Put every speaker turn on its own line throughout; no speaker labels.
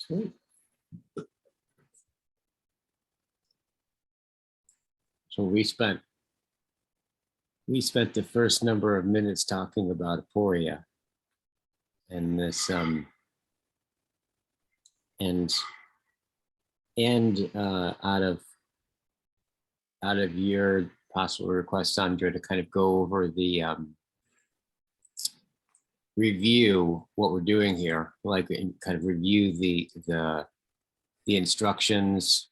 Sweet. So we spent the first number of minutes talking about aporia and this out of your possible request, Sandra, to kind of go over the review what we're doing here, like kind of review the instructions,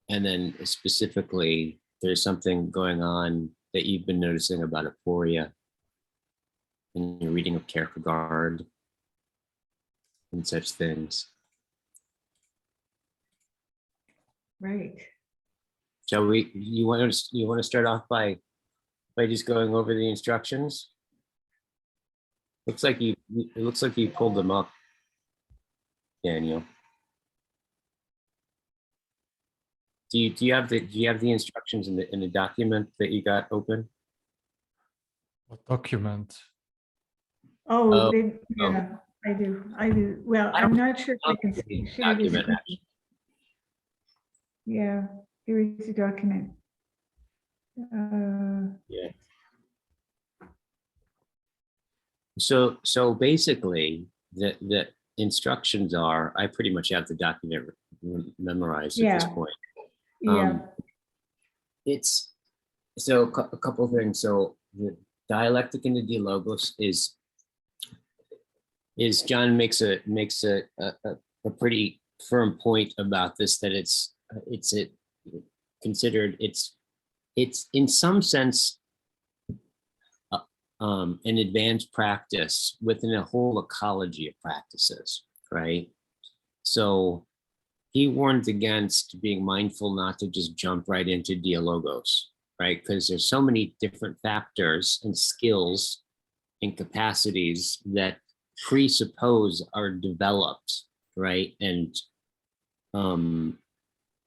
and then specifically there's something going on that you've been noticing about aporia in your reading of Kierkegaard and such things.
Right.
So you want to start off by just going over the instructions? It looks like you pulled them up, Daniel. Do you have the instructions in the document that you got open?
What document?
Oh,
Oh,
yeah, I do. Well, I'm not sure if I can share this.
Document, actually.
Yeah, here is the document.
Yeah. So basically, the instructions are, I pretty much have the document memorized at this point.
Yeah.
It's so a couple of things. So the Dialectic-into-Dialogos is John makes a pretty firm point about this, that it's considered it's in some sense an advanced practice within a whole ecology of practices, right? So he warns against being mindful not to just jump right into dialogos, right? Because there's so many different factors and skills and capacities that presuppose are developed, right? And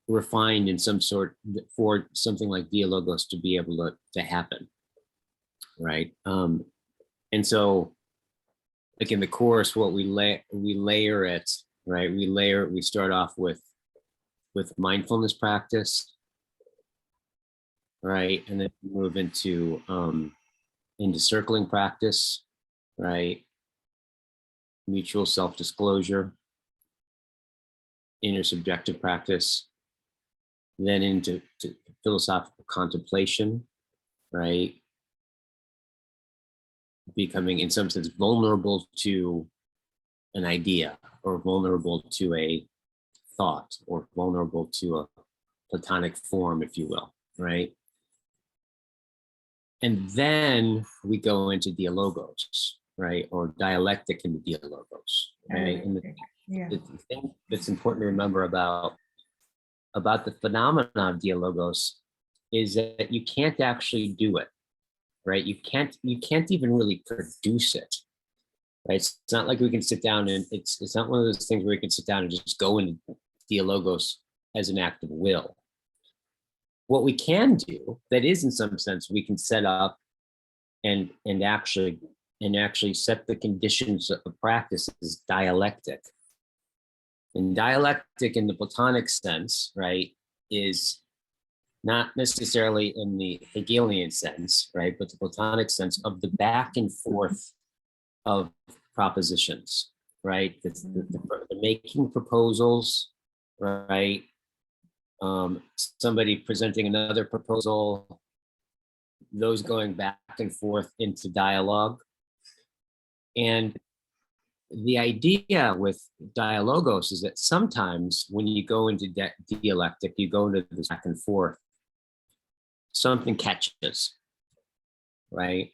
refined in some sort for something like dialogos to be able to happen, right? And so, like in the course, what we layer it, right? We start off with mindfulness practice, right? And then we move into circling practice, right? Mutual self-disclosure, intersubjective practice, then into philosophical contemplation, right? Becoming, in some sense, vulnerable to an idea, or vulnerable to a thought, or vulnerable to a Platonic form, if you will, right? And then we go into dialogos, right? Or dialectic into dialogos, right? And the thing that's important to remember about the phenomena of dialogos is that you can't actually do it, right? You can't even really produce it, right? It's not like we can sit down and it's not one of those things where you can sit down and just go into dialogos as an act of will. What we can do, that is in some sense, we can set up and actually set the conditions of practice is dialectic. And dialectic in the Platonic sense, right, is not necessarily in the Hegelian sense, right, but the Platonic sense of the back and forth of propositions, right? The making proposals, right? Somebody presenting another proposal, those going back and forth into dialogue. And the idea with dialogos is that sometimes when you go into dialectic, you go into this back and forth, something catches, right?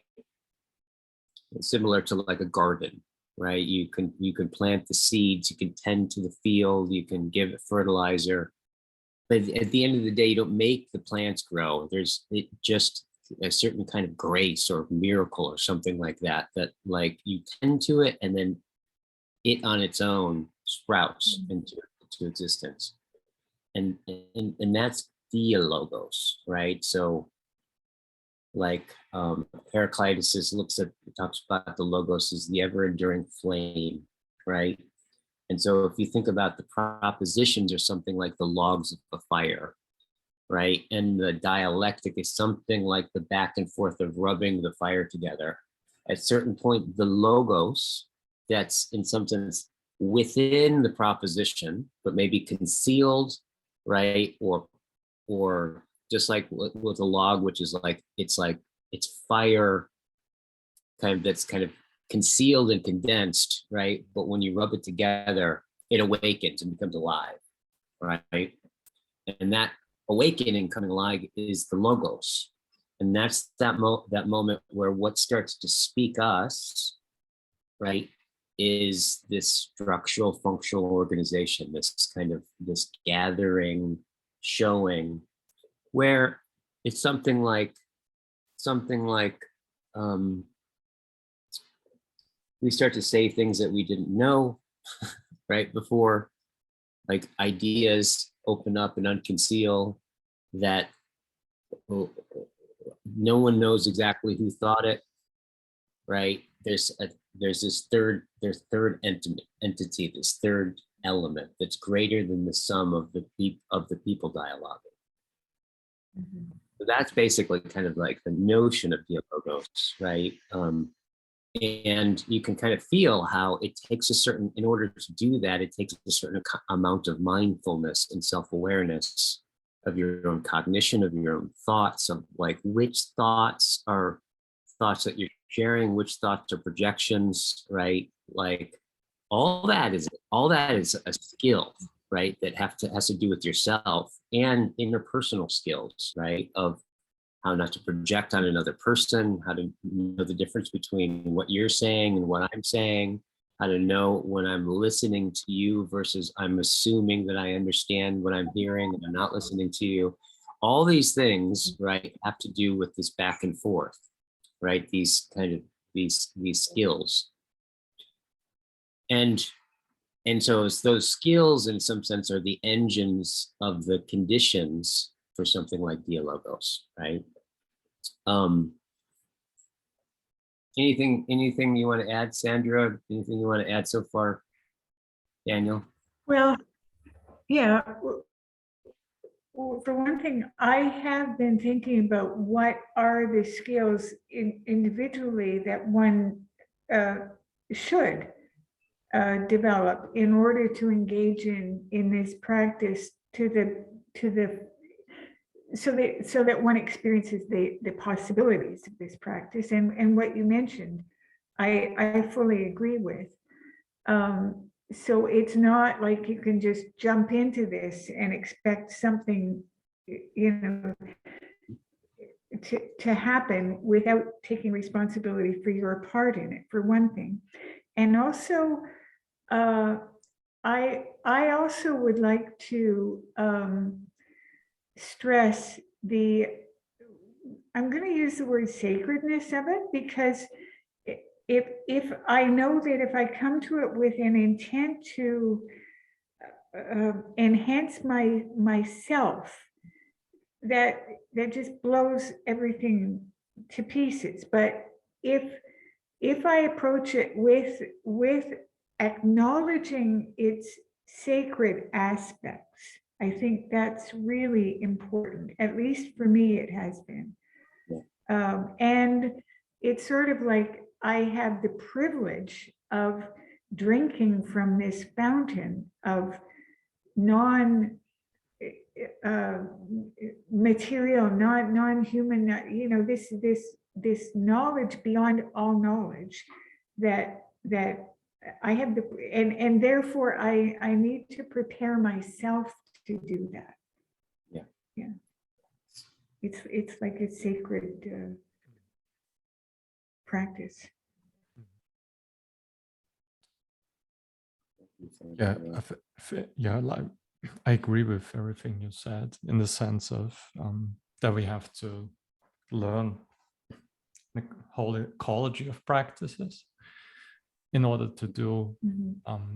It's similar to like a garden, right? You can plant the seeds, you can tend to the field, you can give it fertilizer, but at the end of the day, you don't make the plants grow. There's just a certain kind of grace or miracle or something like that, that like you tend to it and then it on its own sprouts into existence. And that's dialogos, right? So like Heraclitus talks about the logos as the ever-enduring flame, right? And so if you think about the propositions or something like the logs of a fire, right? And the dialectic is something like the back and forth of rubbing the fire together. At a certain point, the logos, that's in some sense within the proposition, but maybe concealed, right? Or just like with a log, which is like it's fire kind of that's kind of concealed and condensed, right? But when you rub it together, it awakens and becomes alive, right? And that awakening coming alive is the logos. And that's that moment where what starts to speak us, right, is this structural functional organization, this gathering, showing, where it's something like we start to say things that we didn't know, right, before, like ideas open up and unconceal that no one knows exactly who thought it, right? There's this third entity, this third element that's greater than the sum of the people dialoguing.
Mhm.
So that's basically kind of like the notion of dialogos, right? And you can kind of feel how it takes in order to do that, it takes a certain amount of mindfulness and self-awareness of your own cognition, of your own thoughts, of like which thoughts are thoughts that you're sharing, which thoughts are projections, right? Like all that is a skill, right? That has to do with yourself and interpersonal skills, right? Of how not to project on another person, how to know the difference between what you're saying and what I'm saying, how to know when I'm listening to you versus I'm assuming that I understand what I'm hearing and I'm not listening to you. All these things, right, have to do with this back and forth, right? These skills. And so it's those skills in some sense are the engines of the conditions for something like dialogos, right? Anything you want to add, Sandra? Anything you want to add so far, Daniel?
Well, yeah. For one thing, I have been thinking about what are the skills individually that one should develop in order to engage in this practice so that one experiences the possibilities of this practice, and what you mentioned, I fully agree with. So it's not like you can just jump into this and expect something, to happen without taking responsibility for your part in it, for one thing. And also, I also would like to stress I'm going to use the word sacredness of it, because if I know that if I come to it with an intent to enhance myself, that just blows everything to pieces. But if I approach it with acknowledging its sacred aspects, I think that's really important. At least for me, it has been. Yeah. And it's sort of like I have the privilege of drinking from this fountain of non-material, non-human, this knowledge beyond all knowledge that I have and therefore I need to prepare myself to do that. Yeah. It's like a sacred practice.
Yeah, like I agree with everything you said, in the sense of that we have to learn the whole ecology of practices in order to do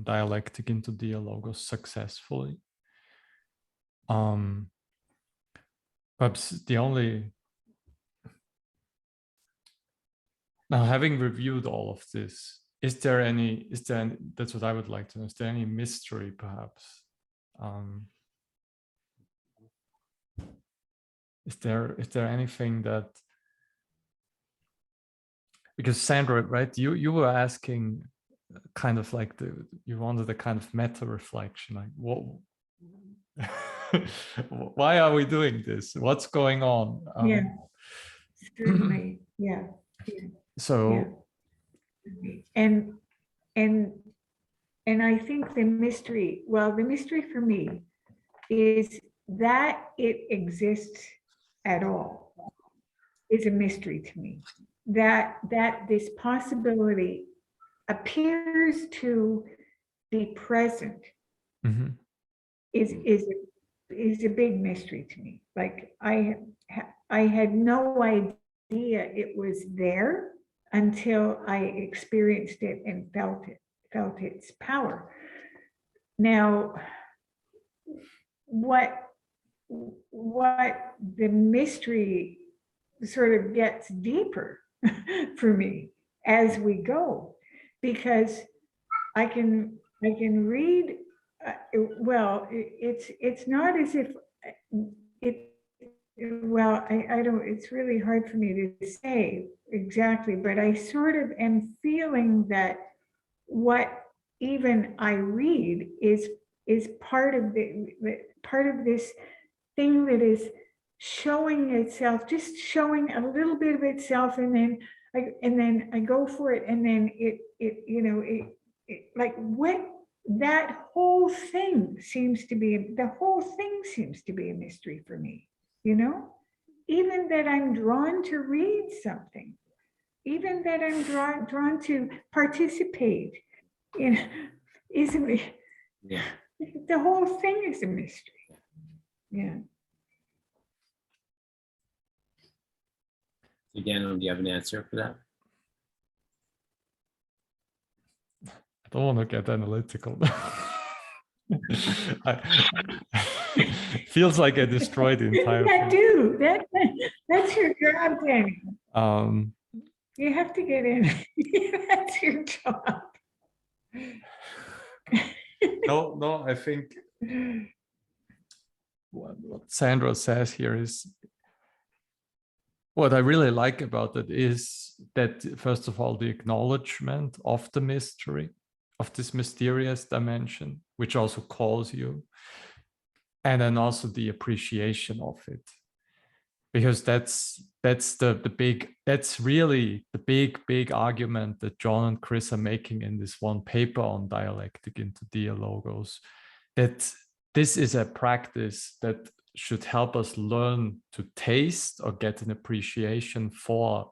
dialectic into dialogos successfully. Perhaps now, having reviewed all of this, is there any, that's what I would like to know, is there any mystery perhaps? Is there anything that, because Sandra, right, you were asking kind of like you wanted a kind of meta reflection, like what, why are we doing this? What's going on?
Yeah, certainly. Yeah. Yeah.
So,
and I think the mystery for me is that it exists at all is a mystery to me. That this possibility appears to be present is a big mystery to me. Like I had no idea it was there until I experienced it and felt its power. Now, what the mystery sort of gets deeper for me as we go, because I can read. Well, it's not as if it. Well, I don't. It's really hard for me to say exactly, but I sort of am feeling that what even I read is part of this thing that is showing itself, just showing a little bit of itself, and then I go for it, and then it like what that whole thing seems to be a mystery for me, even that I'm drawn to read something, even that I'm drawn to participate in, isn't.
Yeah.
The whole thing is a mystery. Yeah.
So Daniel, do you have an answer for that?
I don't want to get analytical. Feels like I destroyed the entire thing.
That's your job, Daniel. You have to get in. That's your job.
No, I think what Sandra says here is, what I really like about it is that, first of all, the acknowledgement of the mystery, of this mysterious dimension, which also calls you, and then also the appreciation of it. Because that's really the big argument that John and Chris are making in this one paper on Dialectic-into-Dialogos, that this is a practice that should help us learn to taste or get an appreciation for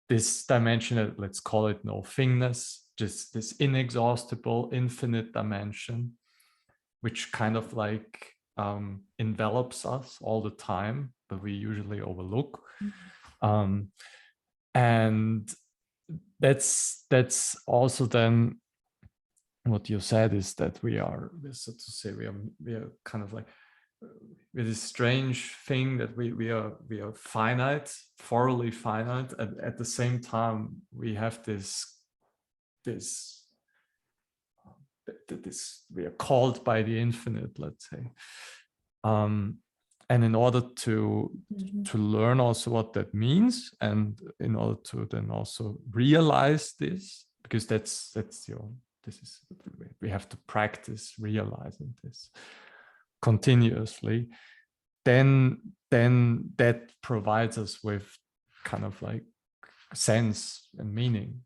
this dimension, let's call it no-thingness, just this inexhaustible, infinite dimension, which kind of like envelops us all the time, but we usually overlook. And that's also then what you said, is that we are, so to say, we are kind of like with this strange thing that we are finite, thoroughly finite, and at the same time we have this we are called by the infinite, let's say. And in order to learn also what that means, and in order to then also realize this, because we have to practice realizing this continuously, then that provides us with kind of like sense and meaning.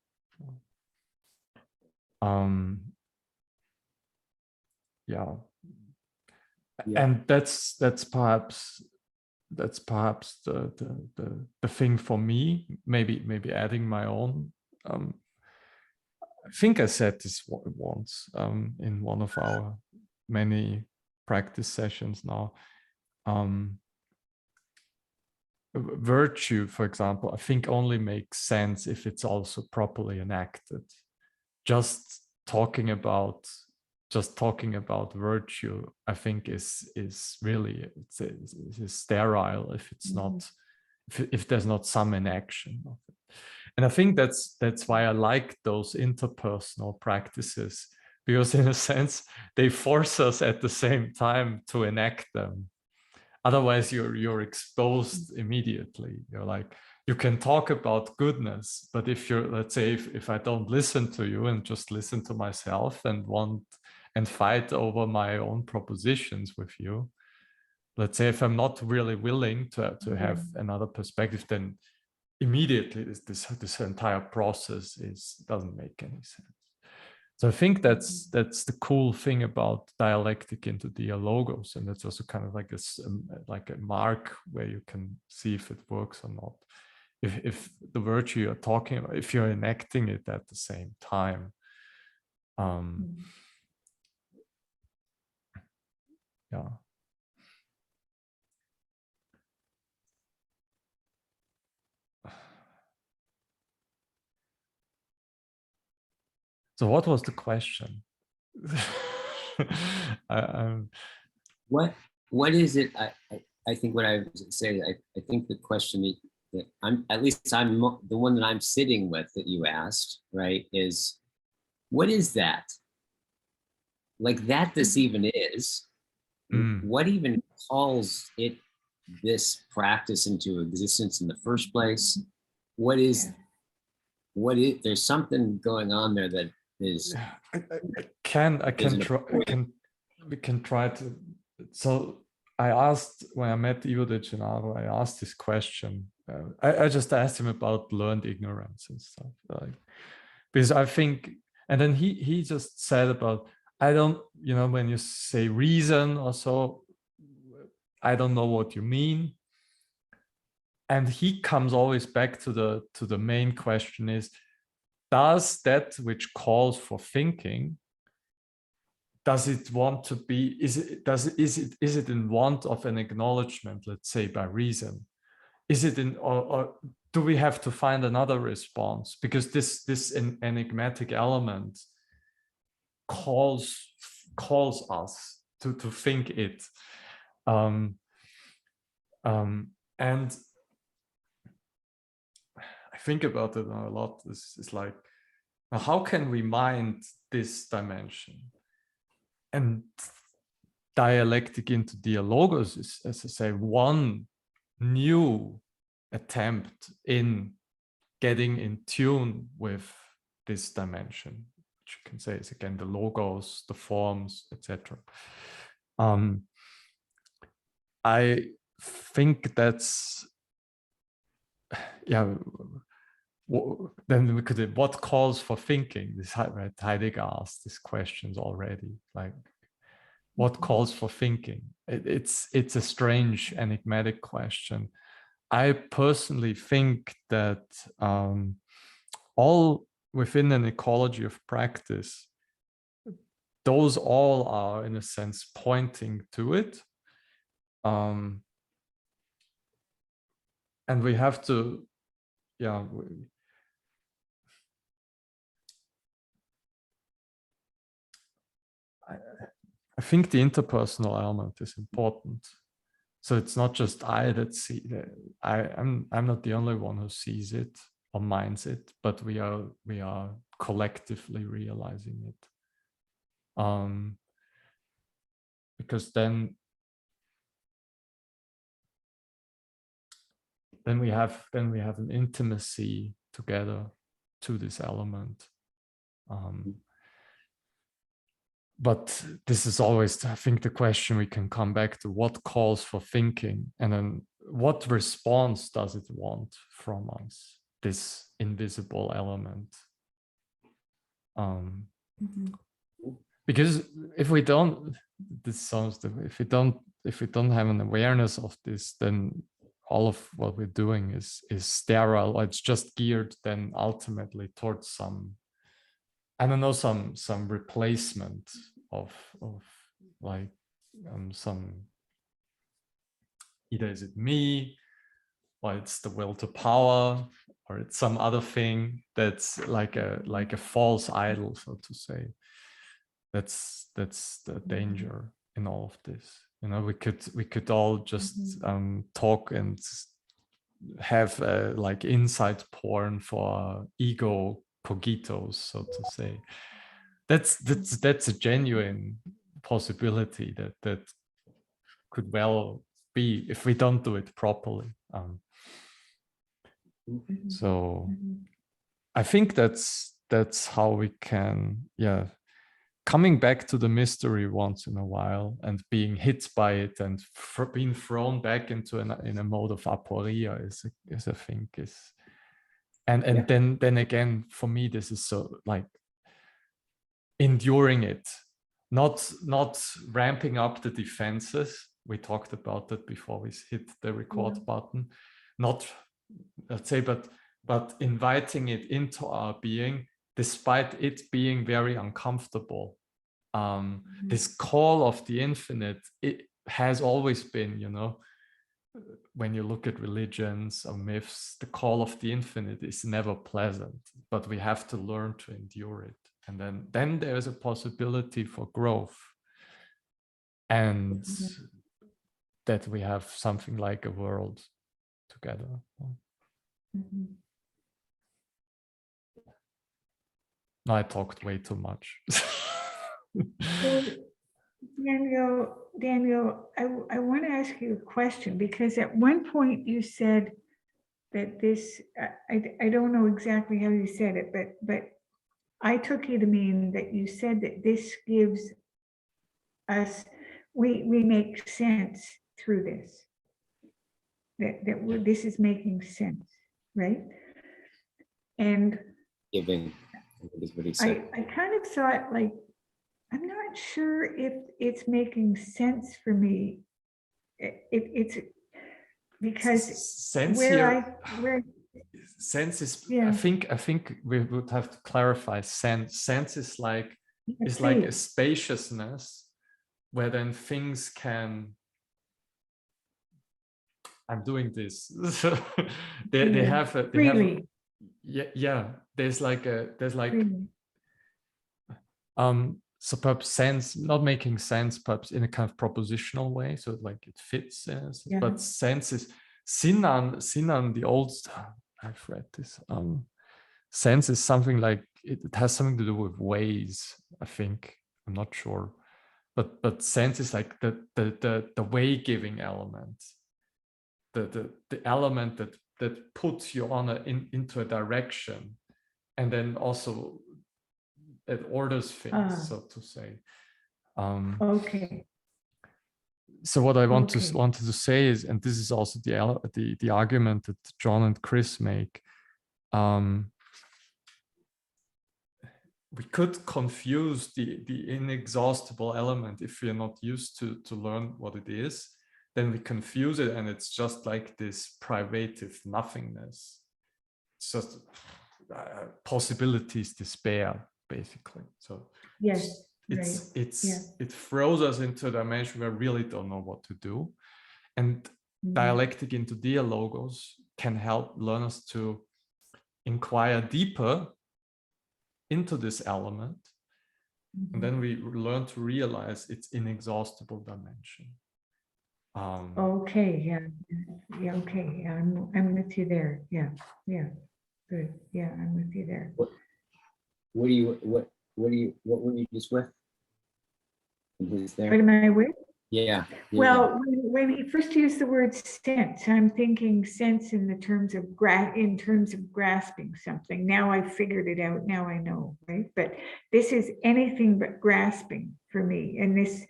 Yeah. And that's perhaps the thing for me. Maybe adding my own. I think I said this once in one of our many practice sessions now. Virtue, for example, I think only makes sense if it's also properly enacted. Just talking about virtue, I think is really it's sterile if it's not, if there's not some inaction of it. And I think that's why I like those interpersonal practices, because in a sense, they force us at the same time to enact them. Otherwise, you're exposed immediately. You're like, you can talk about goodness, but if you're, let's say, if I don't listen to you and just listen to myself and fight over my own propositions with you, let's say if I'm not really willing to have another perspective, then immediately this entire process doesn't make any sense. So I think that's the cool thing about dialectic into dialogos, and that's also kind of like a mark where you can see if it works or not. If the virtue you're talking about, if you're enacting it at the same time. Yeah. So what was the question?
What is it? I think what I was saying, I think the question that I'm the one that I'm sitting with that you asked, right, is what is that? Like that this even is, what even calls it this practice into existence in the first place? What is, there's something going on there that is.
We can try to. So I asked, when I met Ivo de Gennaro, I asked this question. I just asked him about learned ignorance and stuff, because I think, and then he just said about, I don't, when you say reason or so, I don't know what you mean. And he comes always back to the main question is, does that which calls for thinking, does it want to be, is it in want of an acknowledgement, let's say by reason? Is it in, or do we have to find another response? Because this enigmatic element calls us to think it. And I think about it a lot. It's like, now how can we mind this dimension? And dialectic into dialogos is, as I say, one new attempt in getting in tune with this dimension, which you can say is again the logos, the forms, etc. I think that's, yeah. Then we could, what calls for thinking? This, right, Heidegger asked these questions already, like what calls for thinking? It's a strange, enigmatic question. I personally think that all within an ecology of practice, those all are in a sense pointing to it. And we have to, yeah, I think the interpersonal element is important. So it's not just I that see that. I'm not the only one who sees it or minds it, but we are collectively realizing it. Because then we have an intimacy together to this element. But this is always, I think, the question we can come back to: what calls for thinking, and then what response does it want from us, this invisible element? Because if we don't, if we don't have an awareness of this, then all of what we're doing is sterile, or it's just geared then ultimately towards some, I don't know, some replacement of like some, either is it me, or it's the will to power, or it's some other thing that's like a false idol, so to say. That's the danger in all of this. We could all just talk and have like inside porn for ego cogitos, so to say. That's a genuine possibility that could well be if we don't do it properly. So I think that's how we can, coming back to the mystery once in a while and being hit by it and being thrown back into in a mode of aporia is I think is, and then again, for me, this is so like enduring it, not ramping up the defenses. We talked about that before we hit the record button, not, let's say, but inviting it into our being, despite it being very uncomfortable. This call of the infinite, it has always been, when you look at religions or myths, the call of the infinite is never pleasant, but we have to learn to endure it. And then there's a possibility for growth, and that we have something like a world together. No, I talked way too much.
So, Daniel, I want to ask you a question, because at one point you said that this, I don't know exactly how you said it, but I took you to mean that you said that this gives us, we make sense through this, that this is making sense, right? And
Giving is what he said.
I kind of thought, like, I'm not sure if it's making sense for me. It's because
sense
where
sense is, I think we would have to clarify sense. Sense is like a spaciousness where then things can, I'm doing this. they have so perhaps sense not making sense, perhaps in a kind of propositional way, so like it fits, but sense is Sinan, the old, I've read this, sense is something like it has something to do with ways, I think, I'm not sure, but sense is like the way giving element, the element that puts you on into a direction, and then also it orders things, so to say.
Okay.
So what I wanted to say is, and this is also the argument that John and Chris make, we could confuse the inexhaustible element if we are not used to learn what it is. Then we confuse it, and it's just like this privative nothingness. It's just possibilities despair, basically. So it throws us into a dimension where we really don't know what to do. And Dialectic-into-Dialogos can help learners to inquire deeper into this element. And then we learn to realize its inexhaustible dimension.
I'm with you there. Good. I'm with you there.
What were you just with?
What am I with?
Yeah.
Well, when he first used the word sense, I'm thinking sense in the terms of grasping something. Now I figured it out. Now I know, right? But this is anything but grasping for me. And this,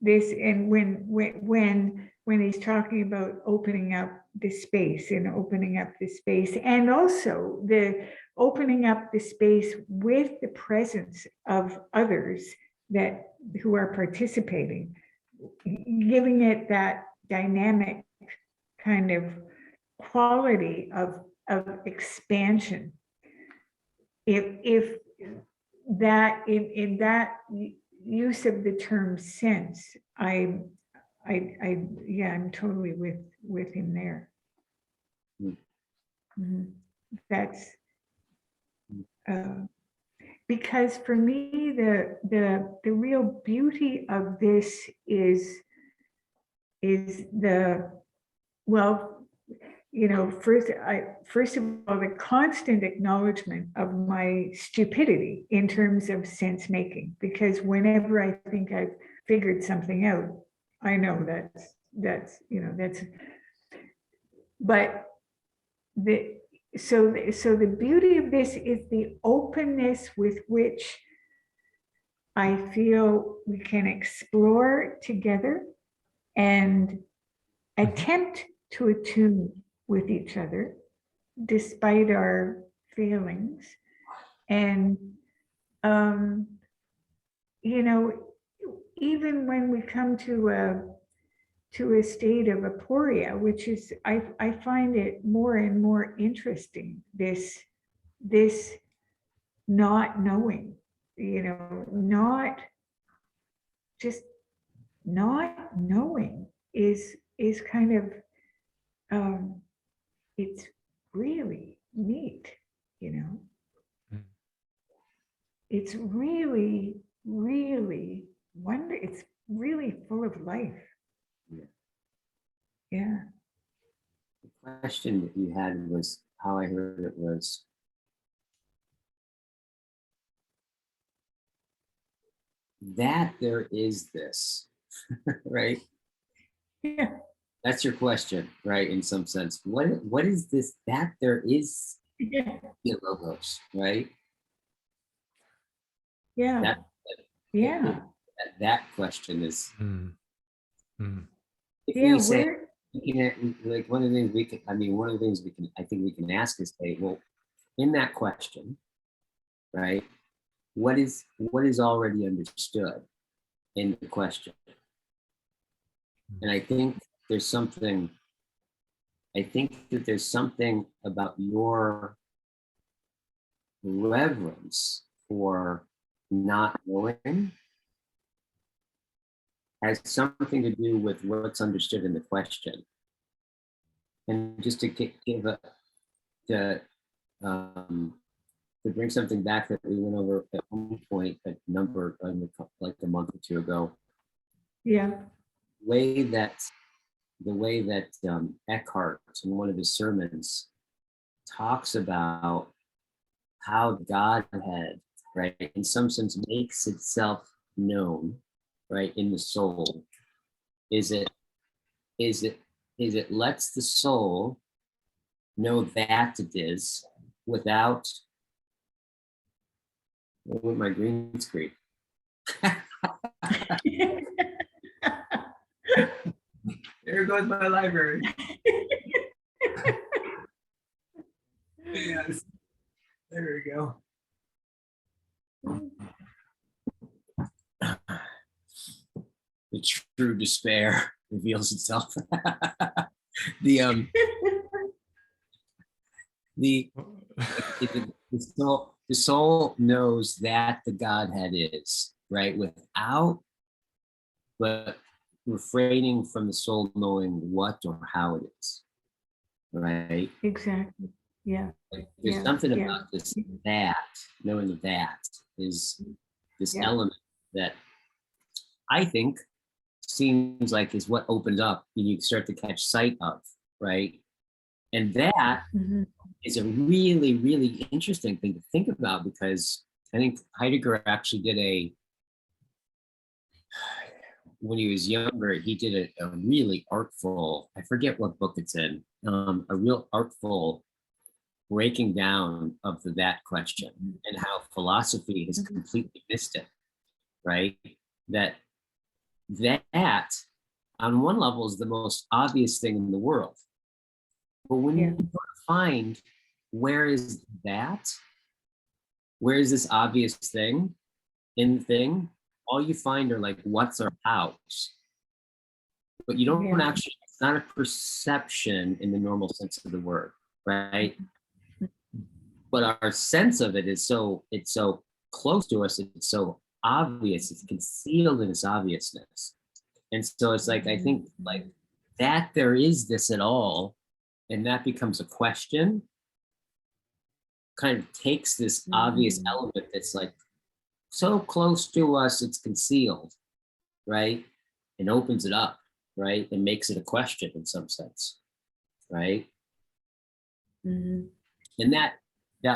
and when he's talking about opening up the space and also the opening up the space with the presence of others who are participating, giving it that dynamic kind of quality of expansion. If that in that use of the term sense, I'm totally with him there. That's because for me the real beauty of this is first of all, the constant acknowledgement of my stupidity in terms of sense making, because whenever I think I've figured something out, I know that's, but so the beauty of this is the openness with which I feel we can explore together and attempt to attune with each other despite our failings. And, even when we come to a state of aporia, which is, I find it more and more interesting, this not knowing, not knowing is kind of, it's really neat,
Mm.
it's really, really it's really full of life. Yeah.
The question that you had was, how I heard it was, that there is this, right?
Yeah.
That's your question, right? In some sense, what is this that there is
Yeah.
Dialogos, right?
Yeah.
That,
Yeah.
that question is,
Mm. Mm.
if
Yeah.
we say, like one of the things we can, I think we can ask is, hey, well, in that question, right? What is already understood in the question? And I think there's something, that there's something about your reverence for not knowing has something to do with what's understood in the question. And just to give to bring something back that we went over at one point, like a month or two ago.
Yeah.
The way that Eckhart, in one of his sermons, talks about how Godhead, right, in some sense makes itself known, right, in the soul, is it lets the soul know that it is without, with my green screen. There goes my library. Yes. There we go. The true despair reveals itself. The soul knows that the Godhead is, right, without, but refraining from the soul knowing what or how it is, right?
Exactly. Yeah.
Like, there's something about this, that knowing that is this element that I think seems like is what opened up and you start to catch sight of, right? And that is a really, really interesting thing to think about, because I think Heidegger actually did when he was younger, he did a really artful, I forget what book it's in, a real artful breaking down of that question and how philosophy has completely missed it, right? That on one level is the most obvious thing in the world. But when you find where is this obvious thing in the thing, all you find are like what's or how's. But you don't actually, it's not a perception in the normal sense of the word, right? But our sense of it is it's so close to us, it's so obvious, it's concealed in its obviousness. And so it's like, I think like that there is this at all, and that becomes a question, kind of takes this obvious element that's like so close to us, it's concealed, right? And opens it up, right? And makes it a question in some sense, right? And that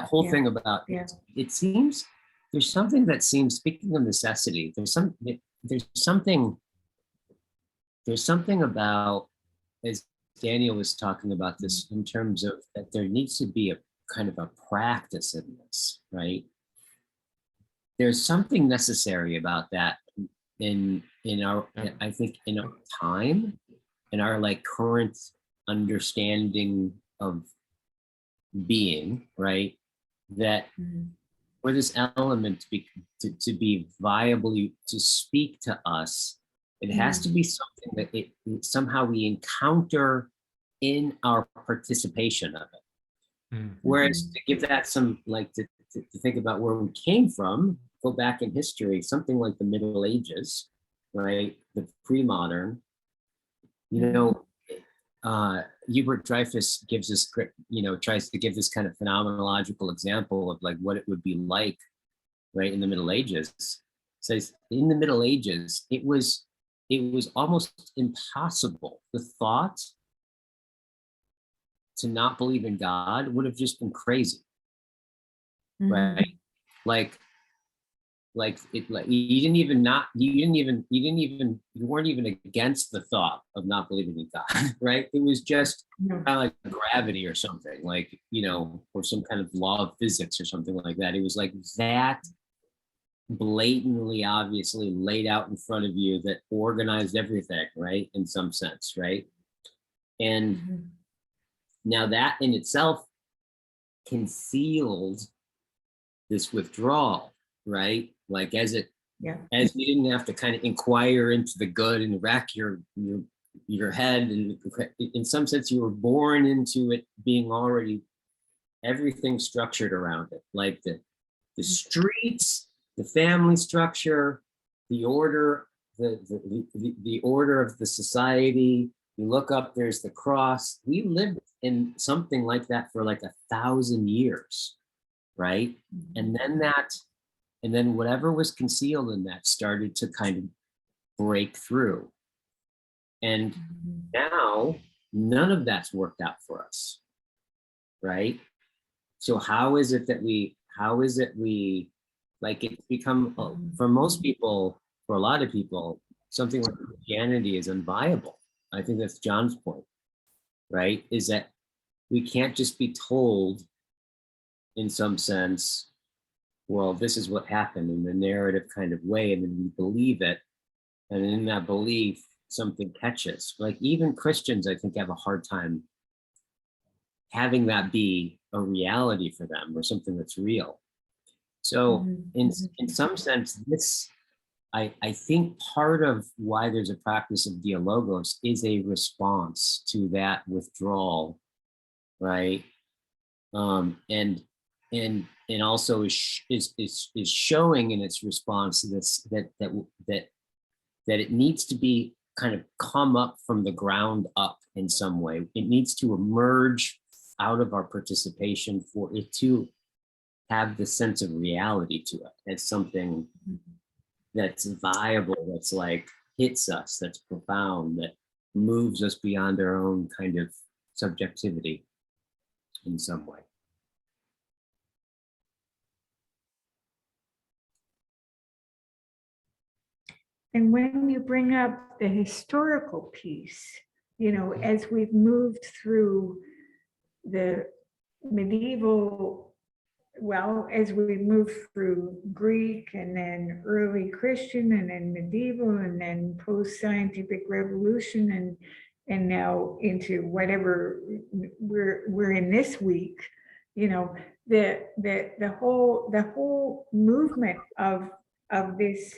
whole
Yeah.
thing about,
Yeah.
it seems there's something that seems, speaking of necessity, there's something about, as Daniel was talking about this, in terms of that there needs to be a kind of a practice in this, right? There's something necessary about that in our, I think, in our time, in our like current understanding of being, right? That for this element to be viably, to speak to us, it has to be something that it somehow we encounter in our participation of it. Whereas to give that some, like to think about where we came from, go back in history, something like the Middle Ages, right? The pre-modern, you know, Hubert Dreyfus gives us, tries to give this kind of phenomenological example of like what it would be like, right, in the Middle Ages. Says in the Middle Ages, it was almost impossible. The thought to not believe in God would have just been crazy, right? Like you weren't even against the thought of not believing in God, right? It was just kind of like gravity or something, like, or some kind of law of physics or something like that. It was like that blatantly, obviously laid out in front of you that organized everything, right? In some sense, right? And now that in itself concealed this withdrawal, right? Like as we didn't have to kind of inquire into the good and rack your head, and in some sense you were born into it being already everything structured around it, like the streets, the family structure, the order, the order of the society. You look up, there's the cross. We lived in something like that for like 1,000 years, right? And then whatever was concealed in that started to kind of break through. And now none of that's worked out for us, right? So how is it we, like, it's become, for most people, for a lot of people, something like Christianity is unviable. I think that's John's point, right? Is that we can't just be told in some sense, well, this is what happened in the narrative kind of way, and then we believe it. And in that belief, something catches. Like even Christians, I think, have a hard time having that be a reality for them or something that's real. So in some sense, this, I think part of why there's a practice of dialogos is a response to that withdrawal, right? And also is showing in its response to this that it needs to be kind of come up from the ground up in some way. It needs to emerge out of our participation for it to have the sense of reality to it. It's something that's viable, that's like hits us, that's profound, that moves us beyond our own kind of subjectivity in some way.
And when you bring up the historical piece, as we've moved through the medieval, as we move through Greek and then early Christian and then medieval and then post-scientific revolution and now into whatever we're in this week, the whole movement of this,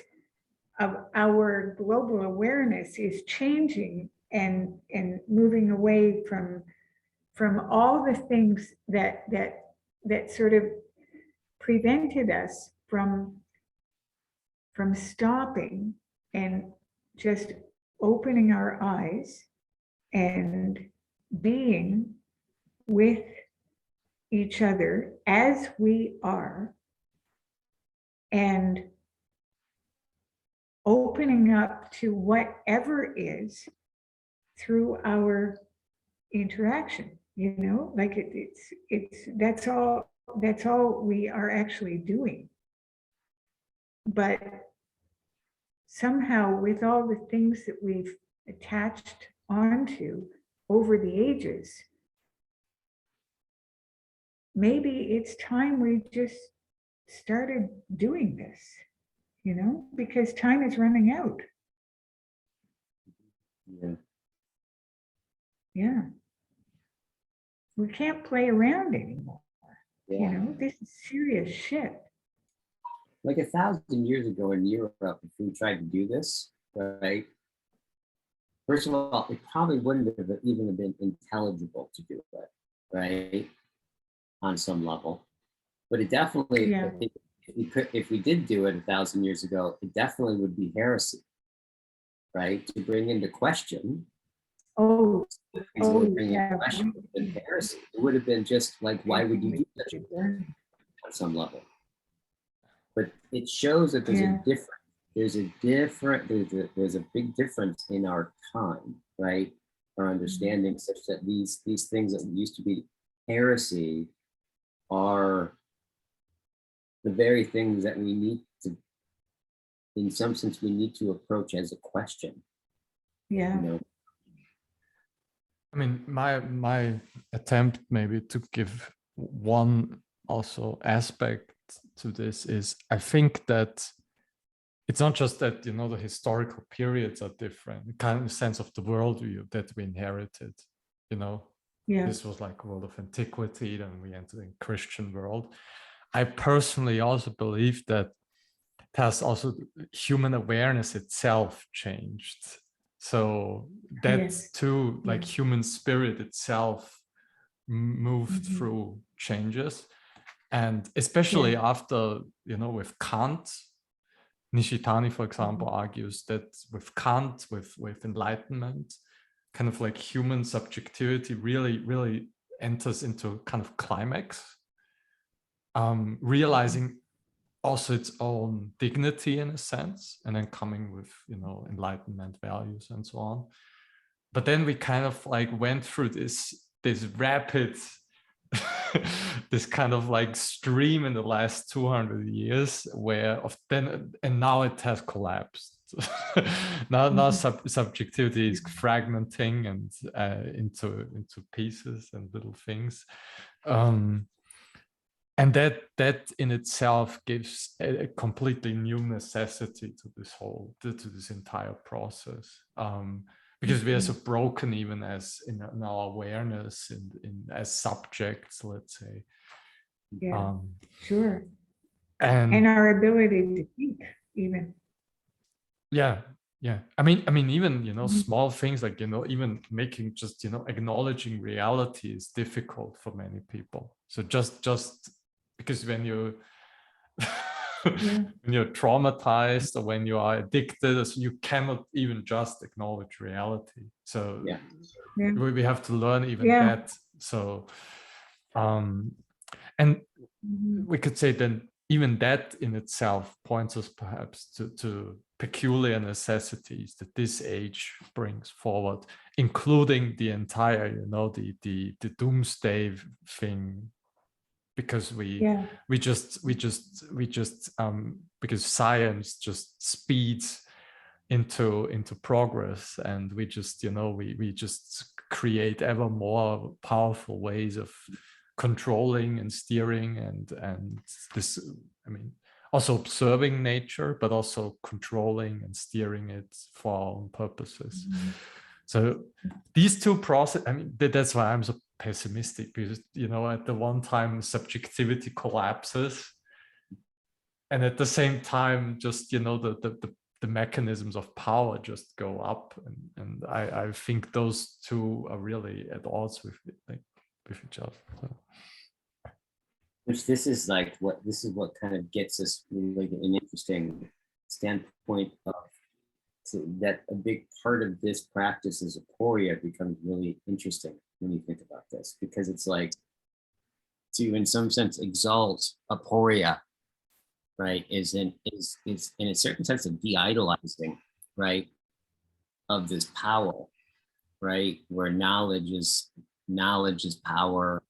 of our global awareness is changing and moving away from all the things that sort of prevented us from stopping and just opening our eyes and being with each other as we are, and opening up to whatever is through our interaction. you know, like that's all we are actually doing. But somehow with all the things that we've attached onto over the ages, maybe it's time we just started doing this, you know, because time is running out.
Yeah.
Yeah. We can't play around anymore.
Yeah.
You know, this is serious shit.
Like 1,000 years ago in Europe, if we tried to do this, right? First of all, it probably wouldn't have even been intelligible to do it, right? On some level. But it definitely,
Yeah.
if we did do it 1,000 years ago, it definitely would be heresy, right? To bring into question.
Oh,
Yeah. Question would have been heresy. It would have been just like, why would you do such a thing on some level? But it shows that there's there's a big difference in our time, right? Our understanding, such that these things that used to be heresy are the very things that we need to, in some sense, we need to approach as a question.
Yeah.
You know?
I mean, my attempt maybe to give one also aspect to this is, I think that it's not just that, you know, the historical periods are different, the kind of sense of the worldview that we inherited, you know.
Yeah.
This was like world of antiquity, then we entered in Christian world. I personally also believe that it has also human awareness itself changed. So that's too, like human spirit itself moved through changes. And especially after, you know, with Kant, Nishitani, for example, argues that with Kant, with enlightenment, kind of like human subjectivity really enters into kind of climax, realizing also its own dignity in a sense, and then coming with, you know, enlightenment values and so on. But then we kind of like went through this rapid this kind of like stream in the last 200 years and now it has collapsed. now subjectivity is fragmenting and into pieces and little things, and that in itself gives a completely new necessity to this entire process, because we are so broken even as in our awareness in as subjects, let's say.
Sure.
And
our ability to think even.
Yeah. I mean, even, you know, small things like, you know, even making just, you know, acknowledging reality is difficult for many people. So just because when you when you're traumatized or when you are addicted, so you cannot even just acknowledge reality. So we have to learn even that. So and we could say then even that in itself points us perhaps to peculiar necessities that this age brings forward, including the entire, you know, the doomsday thing, because because science just speeds into progress, and we just, you know, we just create ever more powerful ways of controlling and steering and this, I mean, also observing nature, but also controlling and steering it for our own purposes. So these two processes, I mean, that's why I'm so pessimistic, because, you know, at the one time subjectivity collapses, and at the same time, just, you know, the mechanisms of power just go up, and I think those two are really at odds with each other. So.
Which this is what kind of gets us really an interesting standpoint of, so that a big part of this practice is aporia becomes really interesting when you think about this, because it's like to, in some sense, exalt aporia, right, is in a certain sense of de-idolizing, right, of this power, right, where knowledge is knowledge is power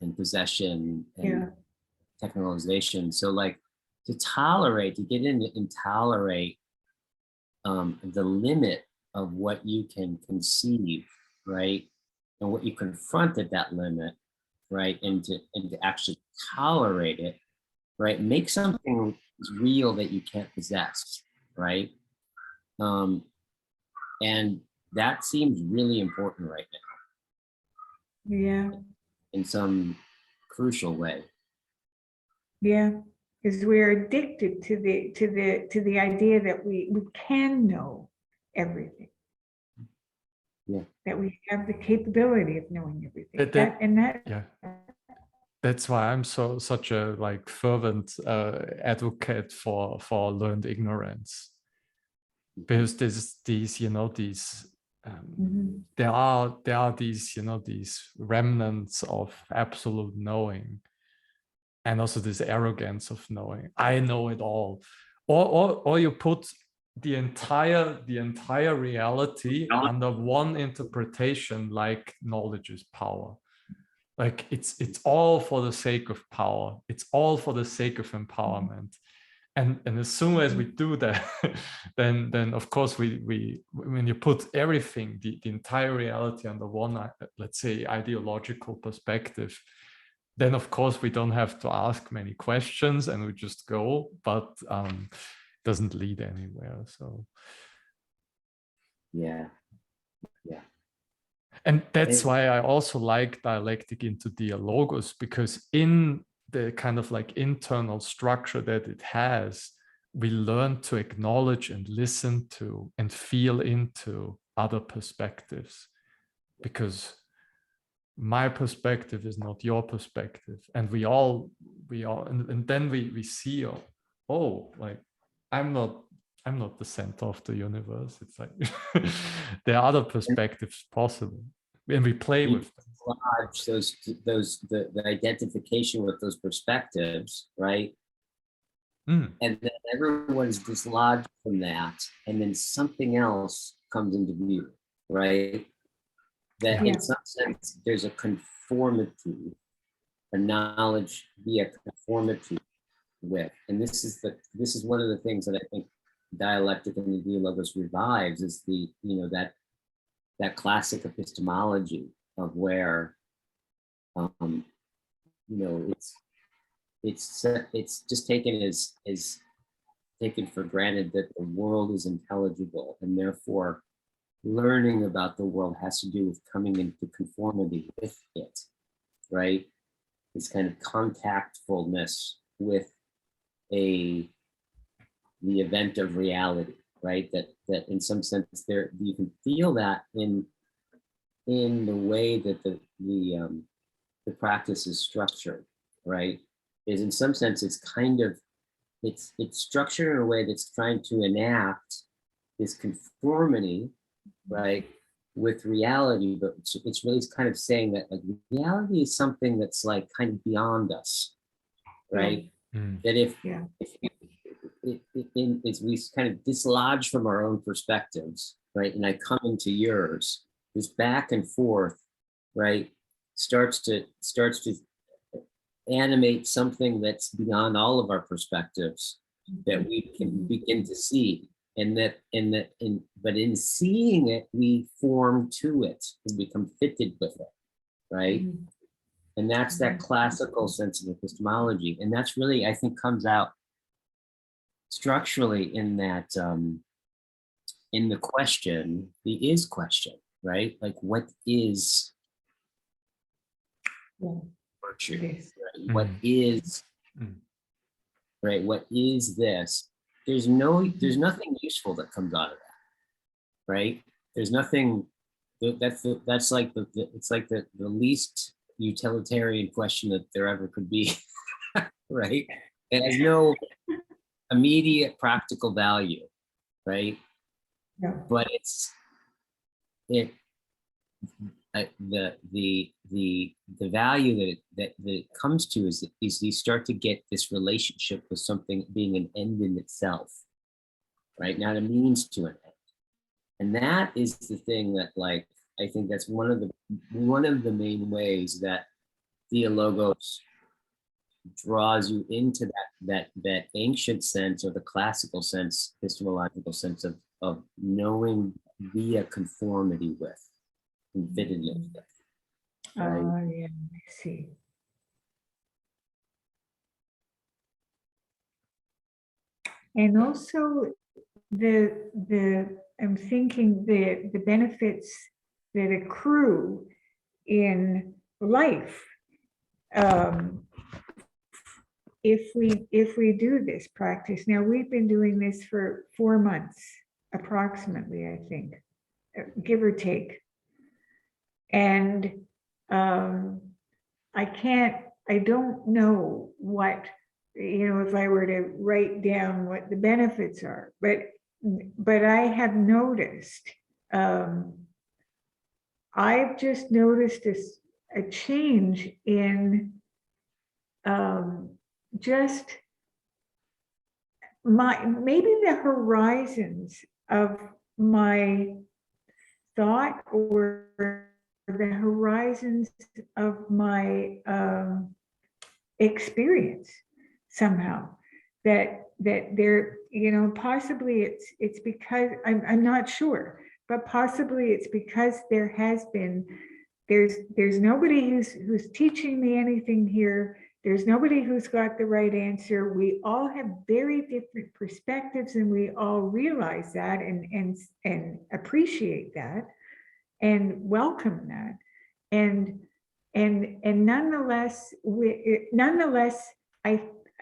and possession and technologization. So like to get in and tolerate the limit of what you can conceive, right? And what you confront at that limit, right? And to actually tolerate it, right? Make something real that you can't possess, right? And that seems really important right now.
Yeah.
In some crucial way.
Yeah. Because we're addicted to the idea that we can know everything.
Yeah.
That we have the capability of knowing everything.
Yeah. That's why I'm such a like fervent advocate for learned ignorance, because there's these there are these these remnants of absolute knowing, and also this arrogance of knowing I know it all, or you put the entire reality under one interpretation, like knowledge is power. Like it's all for the sake of power. It's all for the sake of empowerment. And as soon as we do that, then of course we when you put everything, the entire reality under one, let's say, ideological perspective, then of course we don't have to ask many questions and we just go, but doesn't lead anywhere. So
yeah.
And that's why I also like Dialectic-into-Dialogos, because in the kind of like internal structure that it has, we learn to acknowledge and listen to and feel into other perspectives, because my perspective is not your perspective. And we all, and then we see, oh, like I'm not the center of the universe. It's like there are other perspectives possible, and we play with them.
The identification with those perspectives, right? And then everyone's dislodged from that, and then something else comes into view, right? That in some sense there's a conformity, a knowledge via conformity with, and this is one of the things that I think Dialectic-into-Dialogos revives, is the that classic epistemology of where it's just taken as taken for granted that the world is intelligible, and therefore learning about the world has to do with coming into conformity with it, right? This kind of contactfulness with the event of reality, right? That in some sense there you can feel that in the way that the practice is structured, right? Is in some sense it's kind of it's structured in a way that's trying to enact this conformity, right, with reality, but it's really kind of saying that like reality is something that's like kind of beyond us, right? That if we kind of dislodge from our own perspectives, right, and I come into yours, this back and forth, right, starts to animate something that's beyond all of our perspectives that we can begin to see, but in seeing it, we form to it and become fitted with it, right? And that's that classical sense of epistemology, and that's really, I think, comes out structurally in that in the question, the is question, right? Like, what is virtue? Right? What is right? What is this? There's nothing useful that comes out of that, right? There's nothing. That's like it's like the least utilitarian question that there ever could be, right? It has no immediate practical value, right? But the value that it comes to is you start to get this relationship with something being an end in itself, right? Not a means to an end. And that is the thing that, like, I think that's one of the main ways that Dialogos draws you into that ancient sense, or the classical sense, epistemological sense of knowing via conformity with and fittedness with. Right?
Oh, yeah, I see. And also I'm thinking the benefits that accrue in life, if we do this practice. Now, we've been doing this for 4 months, approximately, I think, give or take. And I don't know what, if I were to write down what the benefits are, but I have noticed, I've just noticed a change in just maybe the horizons of my thought, or the horizons of my experience somehow, that there, possibly it's because I'm not sure, but possibly it's because there's nobody who's teaching me anything here. There's nobody who's got the right answer. We all have very different perspectives, and we all realize that and appreciate that and welcome that. And nonetheless,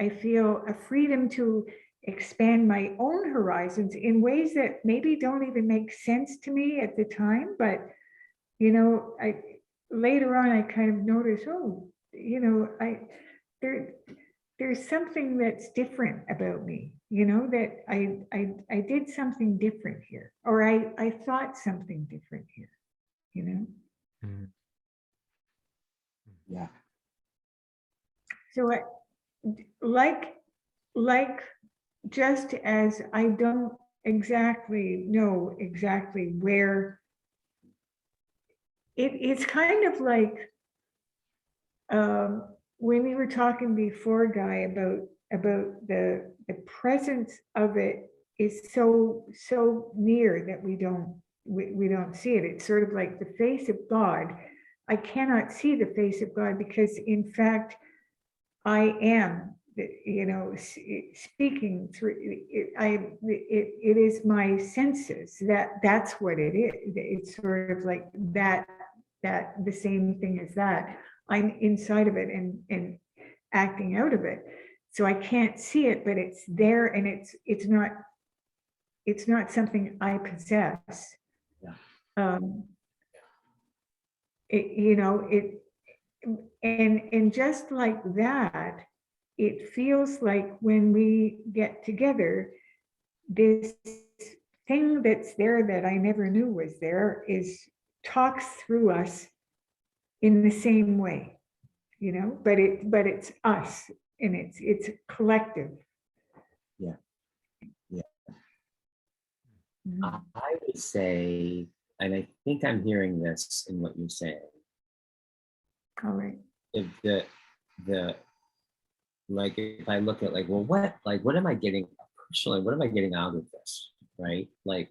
I feel a freedom to expand my own horizons in ways that maybe don't even make sense to me at the time, but later on I kind of notice, there's something that's different about me, that I did something different here, or I thought something different here,
Mm.
Yeah.
So like just as I don't exactly know where it's kind of like when we were talking before, Guy, about the presence of it is so near that we don't see it. It's sort of like the face of God. I cannot see the face of God because, in fact, I am, speaking through it. It is my senses that's what it is. It's sort of like that the same thing as that. I'm inside of it and acting out of it. So I can't see it, but it's there, and it's not something I possess.
Yeah.
And just like that, it feels like when we get together, this thing that's there that I never knew was there talks through us in the same way, but it's us, and it's collective.
Yeah. Yeah.
Mhm.
I would say, and I think I'm hearing this in what you're saying,
All right.
if if I look at what am I getting personally, what am I getting out of this, right? Like,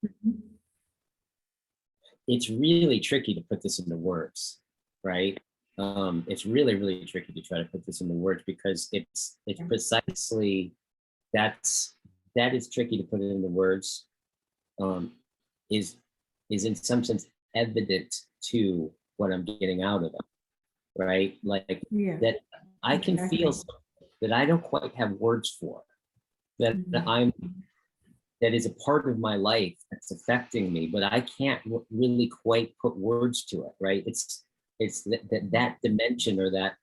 Mhm.
it's really tricky to put this into words, right? It's really, really tricky to try to put this into words, because it's precisely that is tricky to put it into words, is in some sense evident to what I'm getting out of it, right? Like,
Yeah.
that I can
Exactly.
feel something that I don't quite have words for, that
Mhm.
that is a part of my life that's affecting me, but I can't really quite put words to it, right? It's that dimension, or that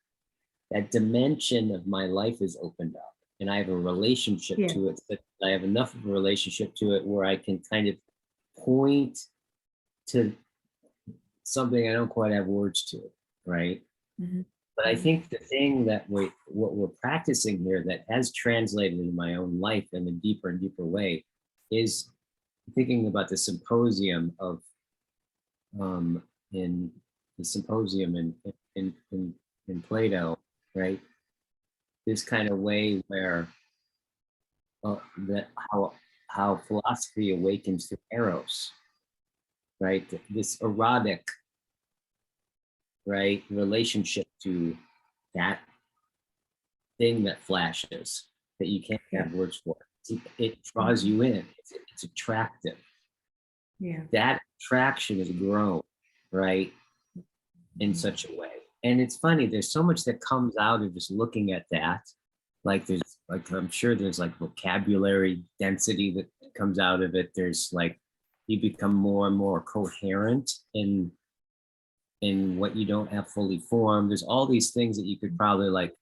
dimension of my life is opened up, and I have a relationship
Yeah.
to it, but I have enough of a relationship to it where I can kind of point to something I don't quite have words to, right?
Mhm.
But I think the thing that what we're practicing here that has translated in my own life in a deeper and deeper way is thinking about the symposium of in the symposium in Plato, right? This kind of way where that how philosophy awakens through eros, right? This erotic, right, relationship to that thing that flashes that you can't have words for. It draws you in. It's attractive.
Yeah.
That attraction is grown, right, in such a way. And it's funny, there's so much that comes out of just looking at that. Like I'm sure there's like vocabulary density that comes out of it. There's like, you become more and more coherent in what you don't have fully formed. There's all these things that you could probably like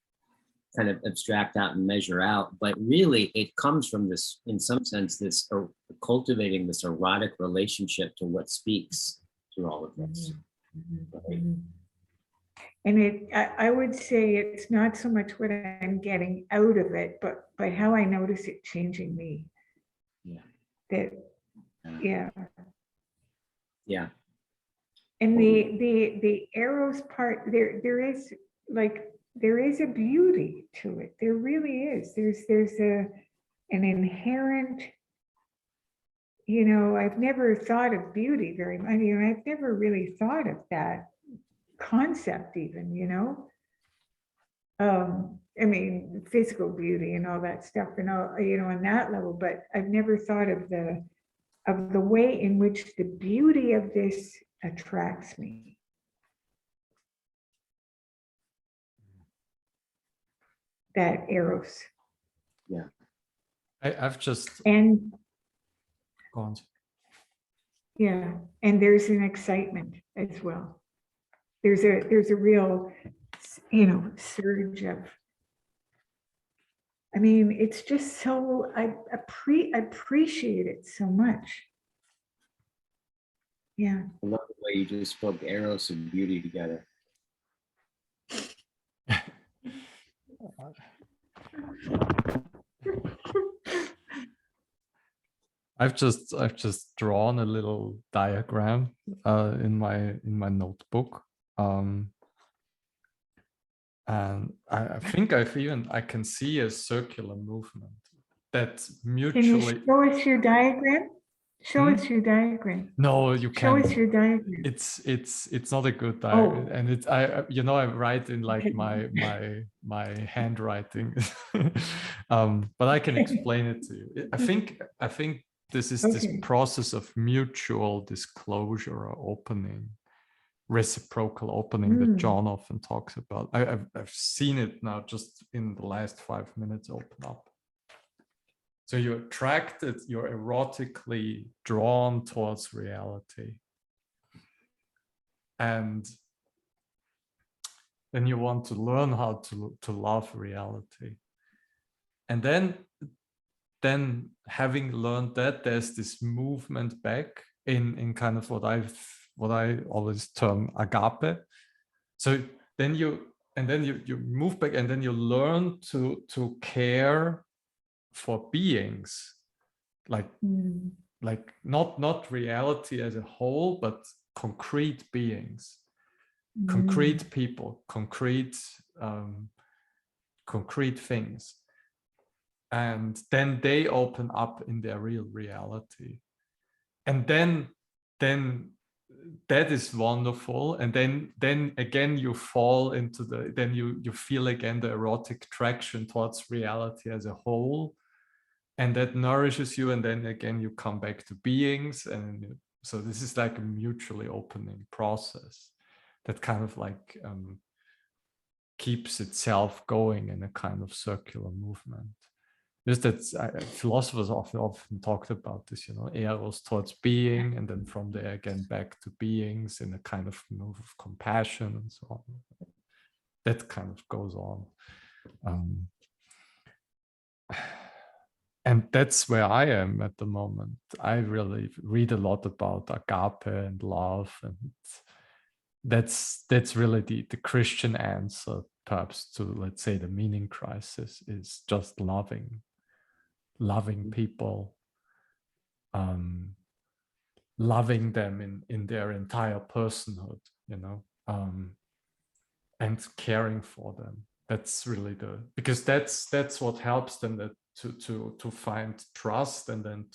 kind of abstract out and measure out, but really it comes from this, in some sense, this cultivating this erotic relationship to what speaks through all of this. Right?
And I would say it's not so much what I'm getting out of it, but how I notice it changing me.
Yeah.
That, yeah.
Yeah.
And the eros part, there is a beauty to it. There really is. There's an inherent, I've never thought of beauty very much. I've never really thought of that concept even, physical beauty and all that stuff and all, on that level, but I've never thought of the way in which the beauty of this attracts me. That eros.
Yeah.
I've just
And
gone.
yeah, and there's an excitement as well. There's a real, surge of, it's just so, I appreciate it so much. Yeah.
I love the way you just spoke eros and beauty together.
I've just drawn a little diagram in my notebook, and I think I can see a circular movement that's mutually.
Can you show us your diagram? Show us your diagram.
No, you
Show
can't.
us your diagram.
It's not a good diagram, and it's I write in like
Okay.
my handwriting, but I can explain it to you. I think this is this process of mutual disclosure or opening, reciprocal opening that John often talks about. I've seen it now just in the last 5 minutes open up. So you're attracted, you're erotically drawn towards reality. And then you want to learn how to love reality. And then having learned that, there's this movement back in kind of what I always term agape. So then you move back, and then you learn to care for beings, like not reality as a whole, but concrete beings, concrete people, concrete things. And then they open up in their real reality. And then that is wonderful. And then again, you fall into then you feel again the erotic attraction towards reality as a whole. And that nourishes you. And then again, you come back to beings. And so this is like a mutually opening process that kind of like keeps itself going in a kind of circular movement. Just that philosophers often talked about this, eros towards being, and then from there again back to beings in a kind of move of compassion and so on. That kind of goes on. And that's where I am at the moment. I really read a lot about agape and love, and that's really the Christian answer, perhaps, to, let's say, the meaning crisis, is just loving people, loving them in their entire personhood, and caring for them. That's really because that's what helps them to find trust, and then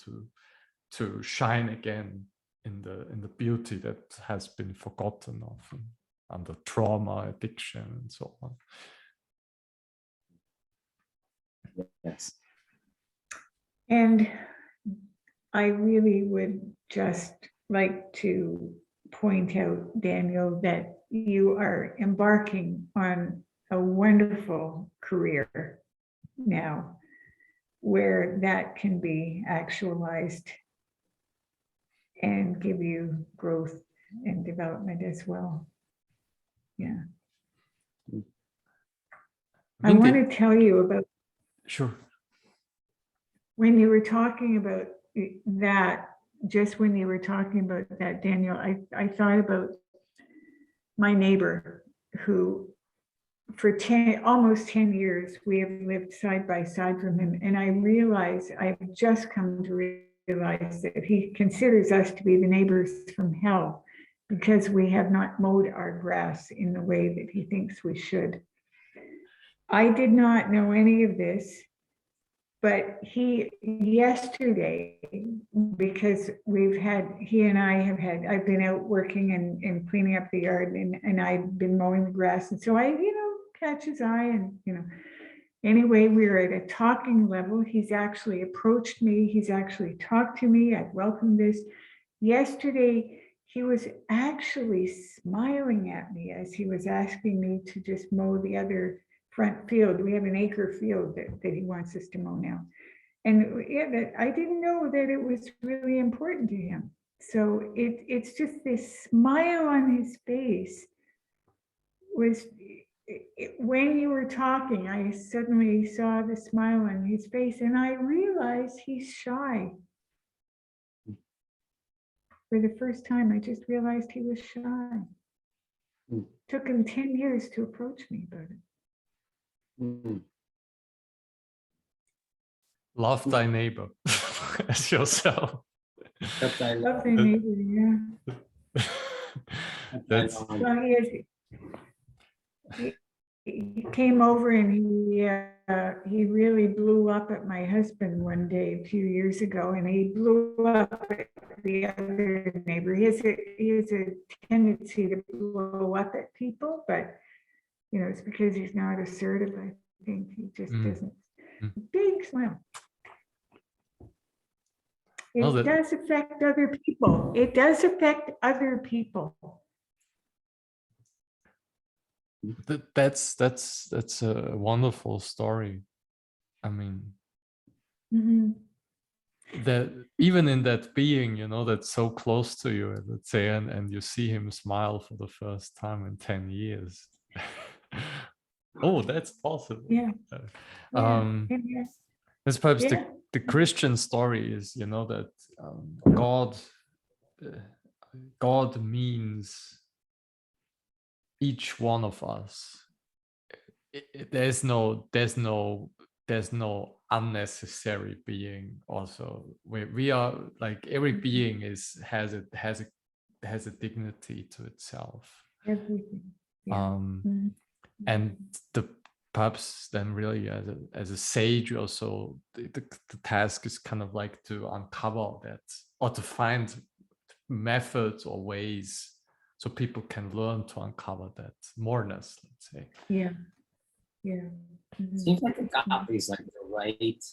to shine again in the beauty that has been forgotten often under trauma, addiction, and so on.
Yes.
And I really would just like to point out, Daniel, that you are embarking on a wonderful career now, where that can be actualized and give you growth and development as well. Yeah. I want to tell you about.
Sure.
When you were talking about that, just when you were talking about that, Daniel, I thought about my neighbor who, for almost 10 years, we have lived side by side from him. And I realize, I've just come to realize that he considers us to be the neighbors from hell because we have not mowed our grass in the way that he thinks we should. I did not know any of this. But yesterday, because he and I have had, I've been out working and cleaning up the yard, and I've been mowing the grass. And so I, catch his eye, and, anyway, we're at a talking level. He's actually approached me. He's actually talked to me. I've welcomed this. Yesterday, he was actually smiling at me as he was asking me to just mow the other front field. We have an acre field that he wants us to mow now. And yeah, I didn't know that it was really important to him. So it's just this smile on his face was, when you were talking, I suddenly saw the smile on his face, and I realized he's shy. For the first time, I just realized he was shy. Took him 10 years to approach me about it.
Love thy neighbor as yourself.
Love thy neighbor, yeah.
That's.
Well, he came over, and he really blew up at my husband one day a few years ago, and he blew up at the other neighbor. He has a tendency to blow up at people, but it's because he's not assertive. I think he just doesn't. Big smile. It does affect other people. It does affect other people.
That's a wonderful story. I mean, that even in that being, that's so close to you, let's say, and you see him smile for the first time in 10 years. Oh, that's possible.
Yeah.
That's perhaps the Christian story is, that God means each one of us. There's no unnecessary being. Also, we are like, every being has a dignity to itself.
Everything. Yeah.
And perhaps then really as a sage or so, the task is kind of like to uncover that, or to find methods or ways so people can learn to uncover that moreness, let's say.
Yeah.
Seems like agape is like the right.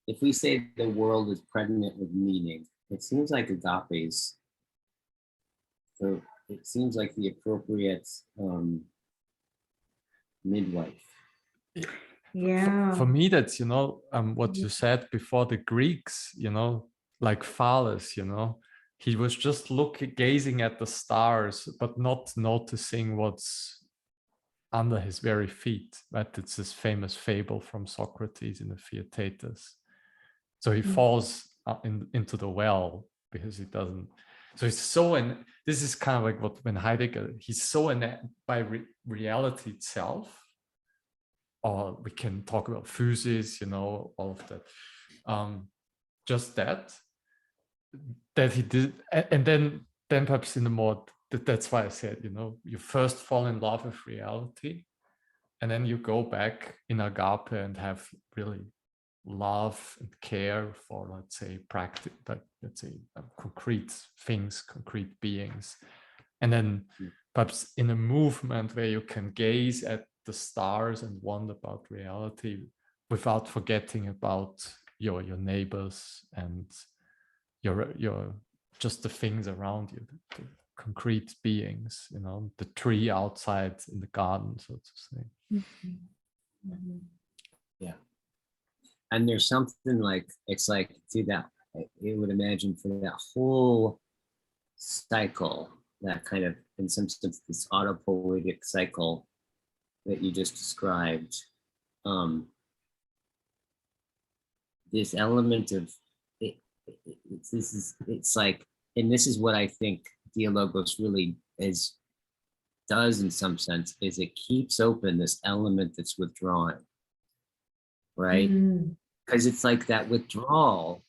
If we say the world is pregnant with meaning, it seems like agape is. It seems like the appropriate midwife.
Yeah.
For me, that's what you said before. The Greeks, like Phallus, he was just gazing at the stars, but not noticing what's under his very feet. Right? It's this famous fable from Socrates in the Theaetetus. So he falls into the well because he doesn't. So he's so in. This is kind of like what when Heidegger, he's so in by reality itself. Or we can talk about physis, all of that. Just that that he did, and then perhaps in the more, that's why I said, you know, you first fall in love with reality, and then you go back in agape and have really love and care for, let's say, practice, but let's say concrete things, concrete beings. And then perhaps in a movement where you can gaze at the stars and wonder about reality without forgetting about your neighbors and your just the things around you, the concrete beings, you know, the tree outside in the garden, so to say.
Yeah. And there's something like, it's like, see that, you would imagine for that whole cycle, that kind of, in some sense, this autopoietic cycle that you just described, this element of it's like, and this is what I think Dialogos really does in some sense, is it keeps open this element that's withdrawing, right? Because it's like that withdrawal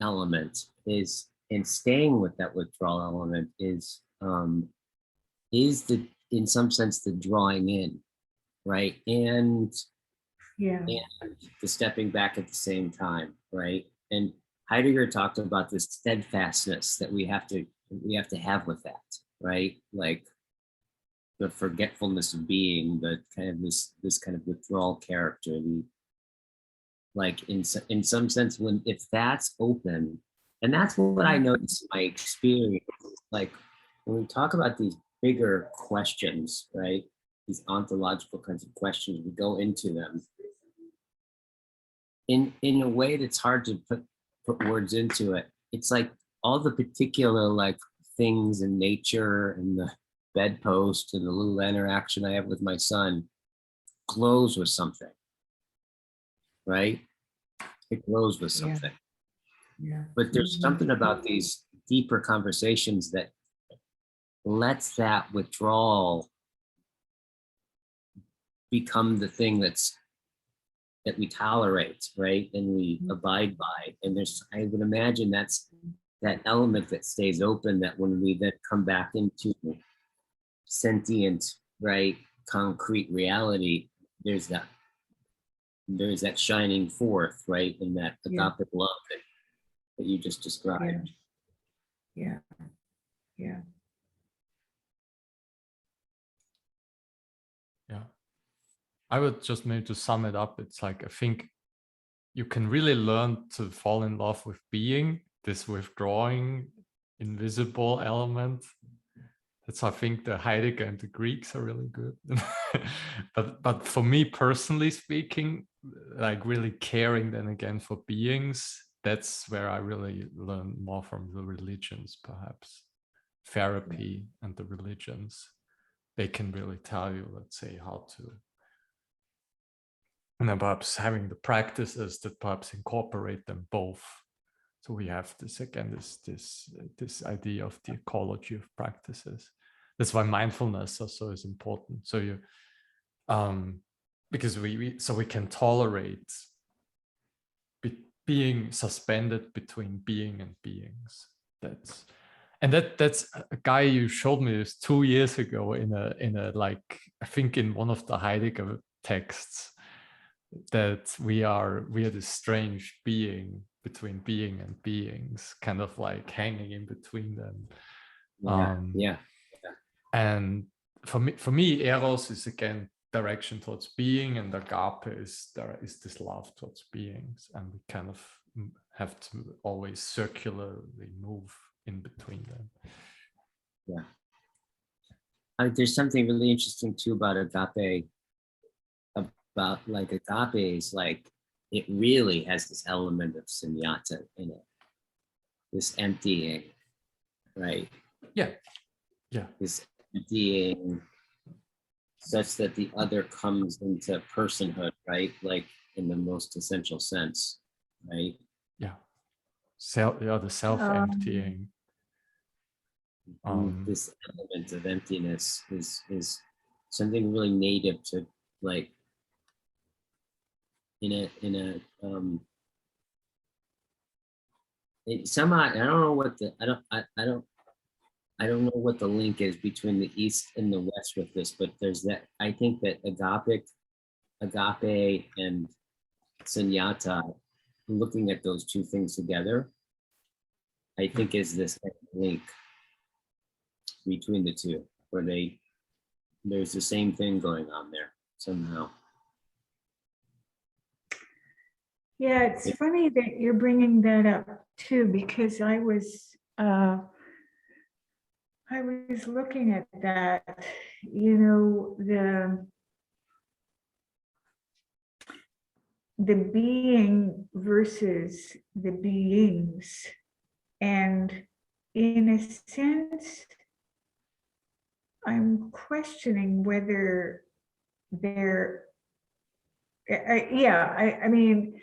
element is, and staying with that withdrawal element is the, in some sense, the drawing in, right? And and the stepping back at the same time, right? And Heidegger talked about this steadfastness that we have to have with that, right? Like the forgetfulness of being, the kind of this kind of withdrawal character. The, like in some sense, when if that's open, and that's what I noticed in my experience, like when we talk about these bigger questions, right? These ontological kinds of questions, we go into them in a way that's hard to put words into it. It's like all the particular like things in nature and the bedpost and the little interaction I have with my son glows with something, right? It glows with something. But there's something about these deeper conversations that lets that withdrawal become the thing that we tolerate, right? And we abide by. And there's, I would imagine that's that element that stays open, that when we then come back into sentient, right, concrete reality, there's that shining forth, right, in that agape love that you just described.
Yeah.
I would just maybe to sum it up, it's like, I think you can really learn to fall in love with being, this withdrawing, invisible element. That's, I think, the Heidegger and the Greeks are really good. but for me personally speaking, like really caring then again for beings, that's where I really learn more from the religions, perhaps. Therapy and the religions, they can really tell you, let's say, how to, and then perhaps having the practices that perhaps incorporate them both. So we have this again, this idea of the ecology of practices. That's why mindfulness also is important. So you, because we can tolerate being suspended between being and beings. That's a guy you showed me this 2 years ago in a like, I think in one of the Heidegger texts, that we are this strange being between being and beings, kind of like hanging in between them. And for me, eros is again direction towards being, and agape is this love towards beings, and we kind of have to always circularly move in between them.
There's something really interesting too about agape. About like agape is like, it really has this element of sunyata in it, this emptying, right? This emptying such that the other comes into personhood, right? Like in the most essential sense, right?
The self-emptying.
This element of emptiness is something really native to, like, in a somehow, I don't know what the, I don't know what the link is between the East and the West with this, but there's that, I think that agape and sunyata, looking at those two things together, I think is this link between the two, where there's the same thing going on there somehow.
Yeah, it's funny that you're bringing that up too, because I was looking at that, you know, the being versus the beings. And in a sense, I'm questioning whether they're, I mean,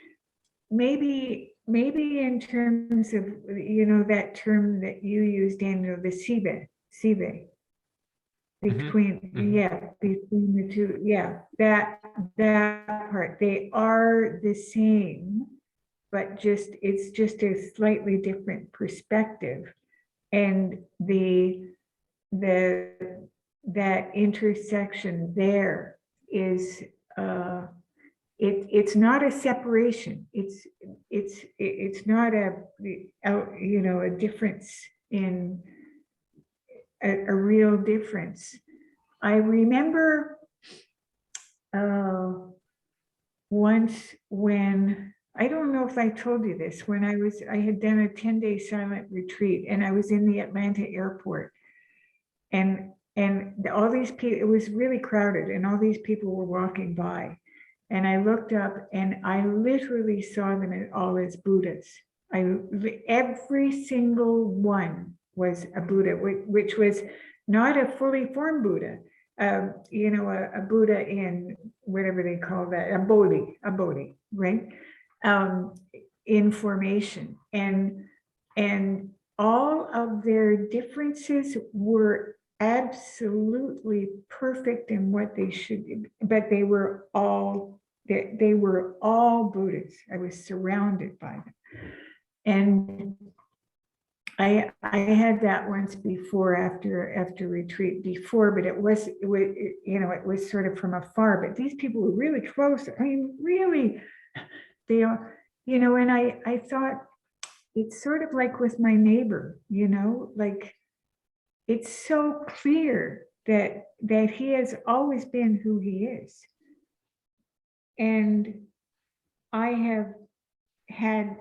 maybe in terms of, you know, that term that you used, Daniel, the sive, between, between the two, that part, they are the same, but it's just a slightly different perspective. And that intersection there is, it's not a separation. It's not a, you know, a difference in a real difference. I remember once when, I don't know if I told you this, when I had done a 10-day silent retreat, and I was in the Atlanta airport, and all these people, it was really crowded, and all these people were walking by, and I looked up and I literally saw them all as Buddhas. Every single one was a Buddha, which was not a fully formed Buddha, you know, a Buddha in whatever they call that, a Bodhi, right? In formation, and all of their differences were absolutely perfect in what they should be, but they were all Buddhas. I was surrounded by them. And I had that once before, after retreat before, but it was, you know, it was sort of from afar, but these people were really close. I mean, really, they are, you know, and I thought, it's sort of like with my neighbor, you know, like, it's so clear that he has always been who he is. And I have had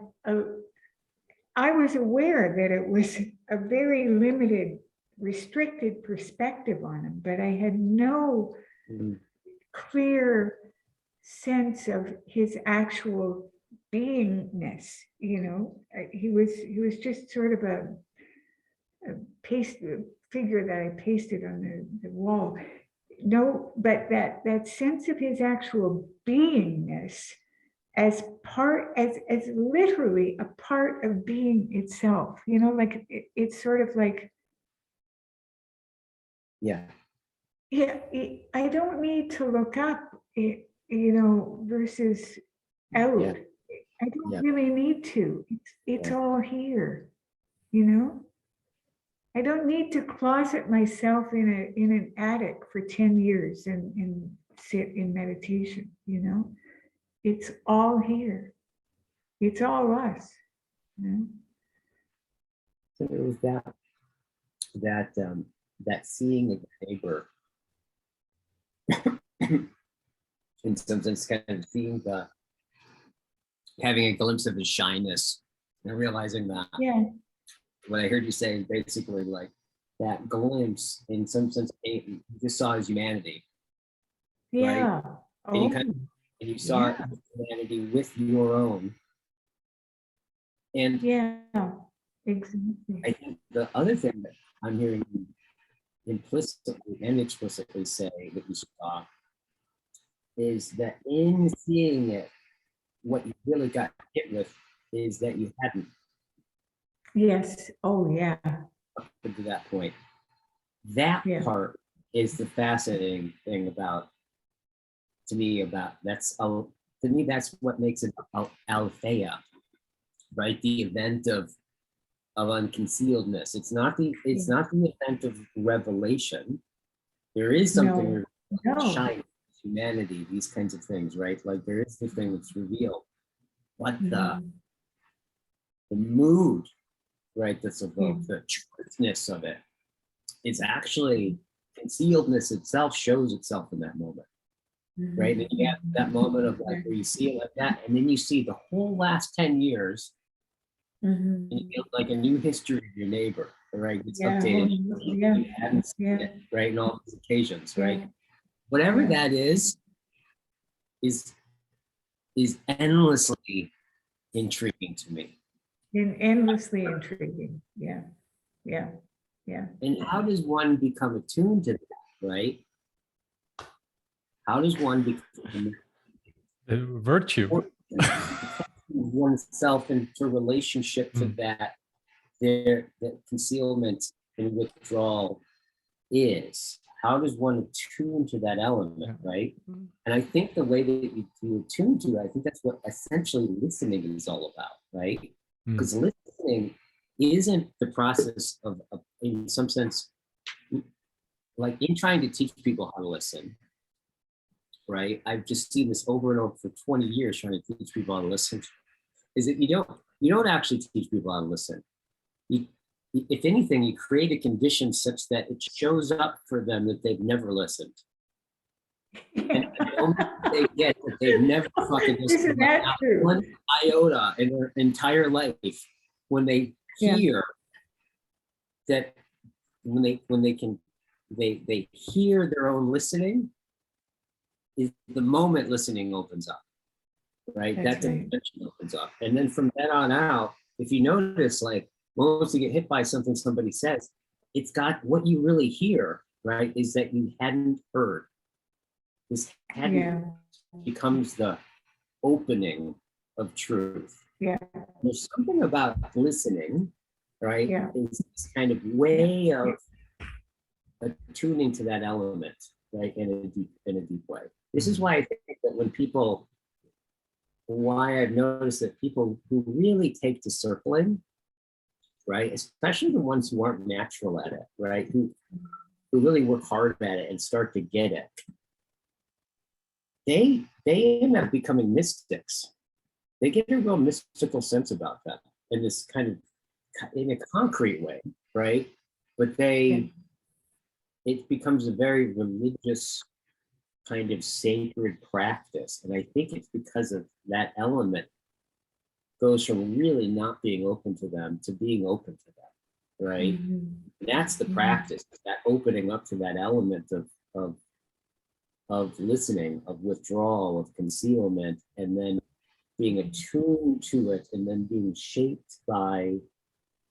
I was aware that it was a very limited, restricted perspective on him, but I had no clear sense of his actual beingness. You know, he was just sort of a figure that I pasted on the wall. No, but that sense of his actual beingness as literally a part of being itself, you know, like it's sort of like, I don't need to look up, you know, versus out. I don't really need to. It's all here, you know. I don't need to closet myself in an attic for 10 years and sit in meditation, you know. It's all here. It's all us. You know?
So it was that seeing of the neighbor, in some sense, kind of seeing having a glimpse of his shyness and realizing that.
Yeah.
What I heard you say is basically like that glimpse, in some sense, you just saw his humanity.
Yeah.
Right? And you saw humanity with your own. And
exactly.
I think the other thing that I'm hearing you implicitly and explicitly say that you saw is that in seeing it, what you really got hit with is that you hadn't.
Yes. Oh, yeah.
Up to that point. That part is the fascinating thing about, to me, that's what makes it Althea, right? The event of of unconcealedness. It's not the event of revelation. There is something shiny, humanity, these kinds of things, right? Like there is the thing that's revealed, but the mood, right, that's evoked, the truthness of it is actually concealedness itself shows itself in that moment. Right. And you have that moment of like where you see it like that, and then you see the whole last 10 years, and you feel like a new history of your neighbor, right? It's updated. You hadn't seen it, right? And all these occasions, right? Whatever that is endlessly intriguing to me.
And endlessly intriguing. Yeah.
And how does one become attuned to that, right? How does one become
virtue?
Oneself into relationship to that concealment and withdrawal is? How does one attune to that element, right? And I think the way that you attune to it, I think that's what essentially listening is all about, right? Because listening isn't the process of, in some sense, like in trying to teach people how to listen, right? I've just seen this over and over for 20 years trying to teach people how to listen, is that you don't actually teach people how to listen. If anything, you create a condition such that it shows up for them that they've never listened. And the moment they get that they've never fucking listened one iota in their entire life, when they hear that, when they hear their own listening, is the moment listening opens up, right? That dimension opens up. And then from then on out, if you notice, like once you get hit by something somebody says, it's got what you really hear, right? Is that you hadn't heard. This becomes the opening of truth. There's something about listening, right? It's this kind of way of attuning to that element, right? In a deep way. This is why I think that why I've noticed that people who really take to circling, right, especially the ones who aren't natural at it, right, who really work hard at it and start to get it, they end up becoming mystics. They get a real mystical sense about them in this kind of, in a concrete way, right? But it becomes a very religious kind of sacred practice. And I think it's because of that element goes from really not being open to them to being open to them, right? And that's the practice, that opening up to that element of listening, of withdrawal, of concealment, and then being attuned to it, and then being shaped by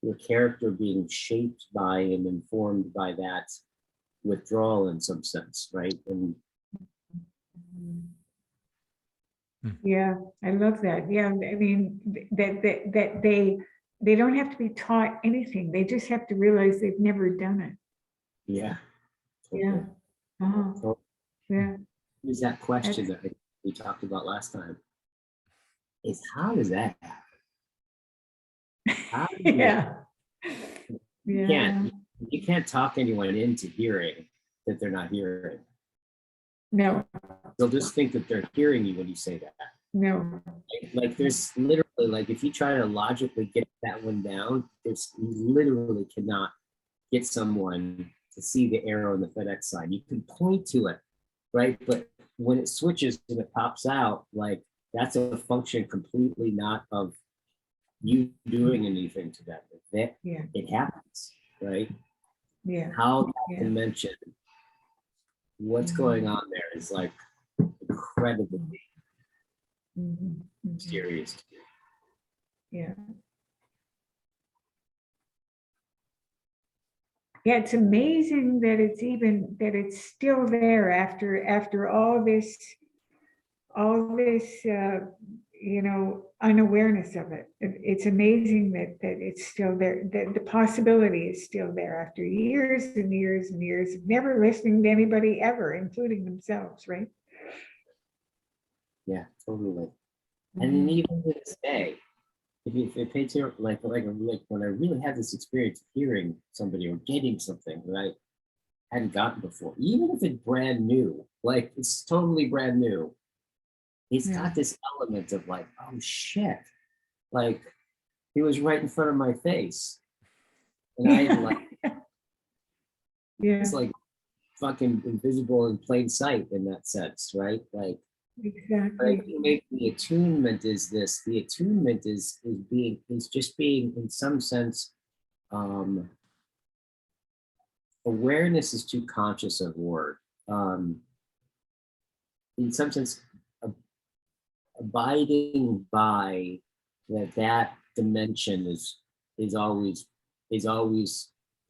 your character, being shaped by and informed by that withdrawal in some sense, right? And
yeah, I love that. Yeah, I mean that they don't have to be taught anything. They just have to realize they've never done it.
Yeah.
Yeah.
So,
yeah.
There's that question that we talked about last time. Is how does that happen? How do you can't talk anyone into hearing that they're not hearing.
No.
They'll just think that they're hearing you when you say that.
No.
Like there's literally, like if you try to logically get that one down, you literally cannot get someone to see the arrow on the FedEx sign. You can point to it, right? But when it switches and it pops out, like that's a function completely not of you doing anything to that. It happens, right?
Yeah.
How that dimension, what's going on there is like incredibly mysterious to me.
Yeah. Yeah, it's amazing that it's still there after all this unawareness of it. It's amazing that it's still there, that the possibility is still there after years and years and years of never listening to anybody ever, including themselves, right?
Yeah, totally. And then even to this day, if it paid to like when I really had this experience of hearing somebody or getting something that I hadn't gotten before, even if it's brand new, like it's totally brand new, it's got this element of like, oh shit, like he was right in front of my face. And I had like, it's like fucking invisible in plain sight in that sense, right? Like,
exactly.
The attunement is this. The attunement is just being, in some sense, awareness is too conscious of word. In some sense, abiding by that dimension is always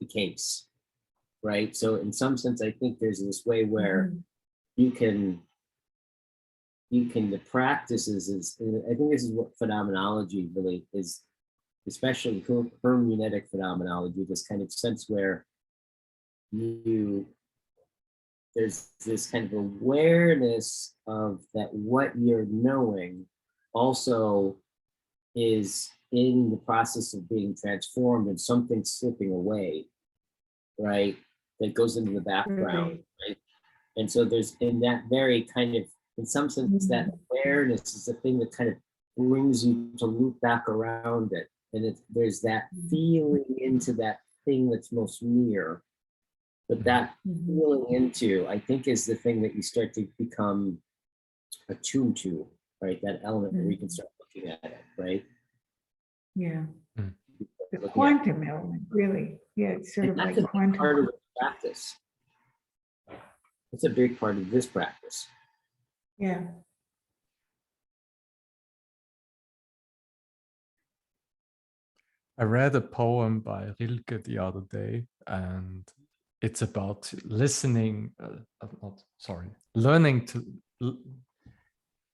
the case, right? So in some sense, I think there's this way where the practices is, I think this is what phenomenology really is, especially hermeneutic phenomenology, this kind of sense where there's this kind of awareness of that what you're knowing also is in the process of being transformed and something slipping away, right? That goes into the background, right? And so there's in that very kind of, in some sense, that awareness is the thing that kind of brings you to loop back around it. And there's that feeling into that thing that's most near. But that feeling into, I think, is the thing that you start to become attuned to, right? That element where you can start looking at it, right?
Yeah. The quantum element, really. Yeah, it's sort of like quantum.
Part of the practice. It's a big part of this practice.
Yeah.
I read a poem by Rilke the other day, and it's about listening, learning to,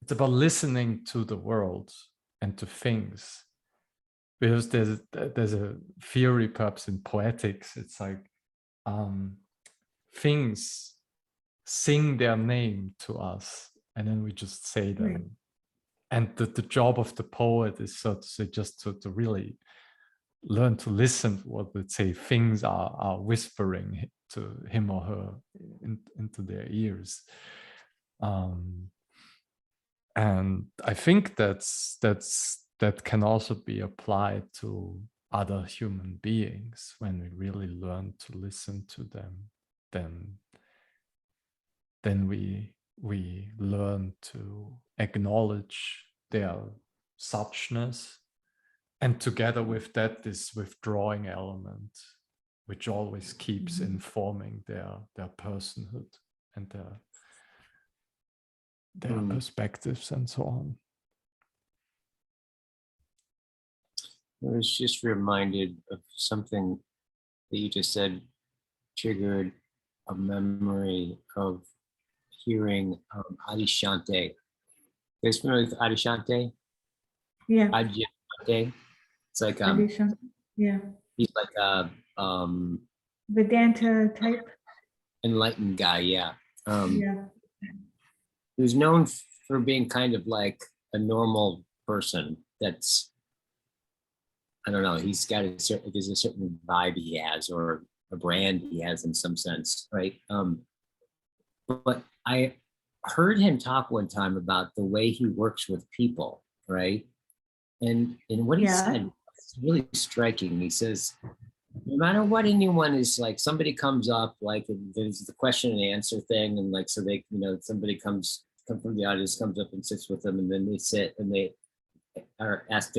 it's about listening to the world and to things. Because there's a theory perhaps in poetics, it's like things sing their name to us and then we just say them. Right. And the job of the poet is, so to say, just to really learn to listen to what, let's say, things are whispering to him or her into their ears. And I think that can also be applied to other human beings. When we really learn to listen to them, then we learn to acknowledge their suchness, and together with that, this withdrawing element, which always keeps informing their personhood and their perspectives and so on.
I was just reminded of something that you just said, triggered a memory of hearing Adishante. You guys familiar with Adishante?
Yeah.
Adishante. It's like
yeah.
He's like a
Vedanta type.
Enlightened guy, yeah.
Yeah.
He was known for being kind of like a normal person. That's, I don't know, he's got there's a certain vibe he has, or a brand he has in some sense, right? But I heard him talk one time about the way he works with people, right? And what he said was really striking. He says, no matter what anyone is like, somebody comes up, like there's the question and answer thing, and like, so they, somebody comes from the audience, comes up and sits with them, and then they sit and they ask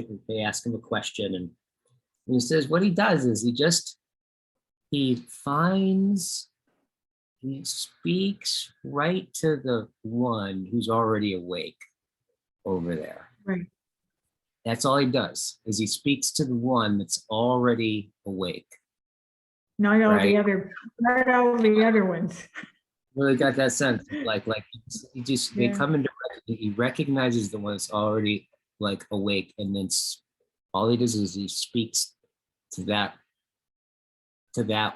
him a question, and he says what he does is he speaks right to the one who's already awake over there.
Right.
That's all he does, is he speaks to the one that's already awake.
Not all the other ones.
Really got that sense, like they come into, he recognizes the one that's already like awake, and then all he does is he speaks to that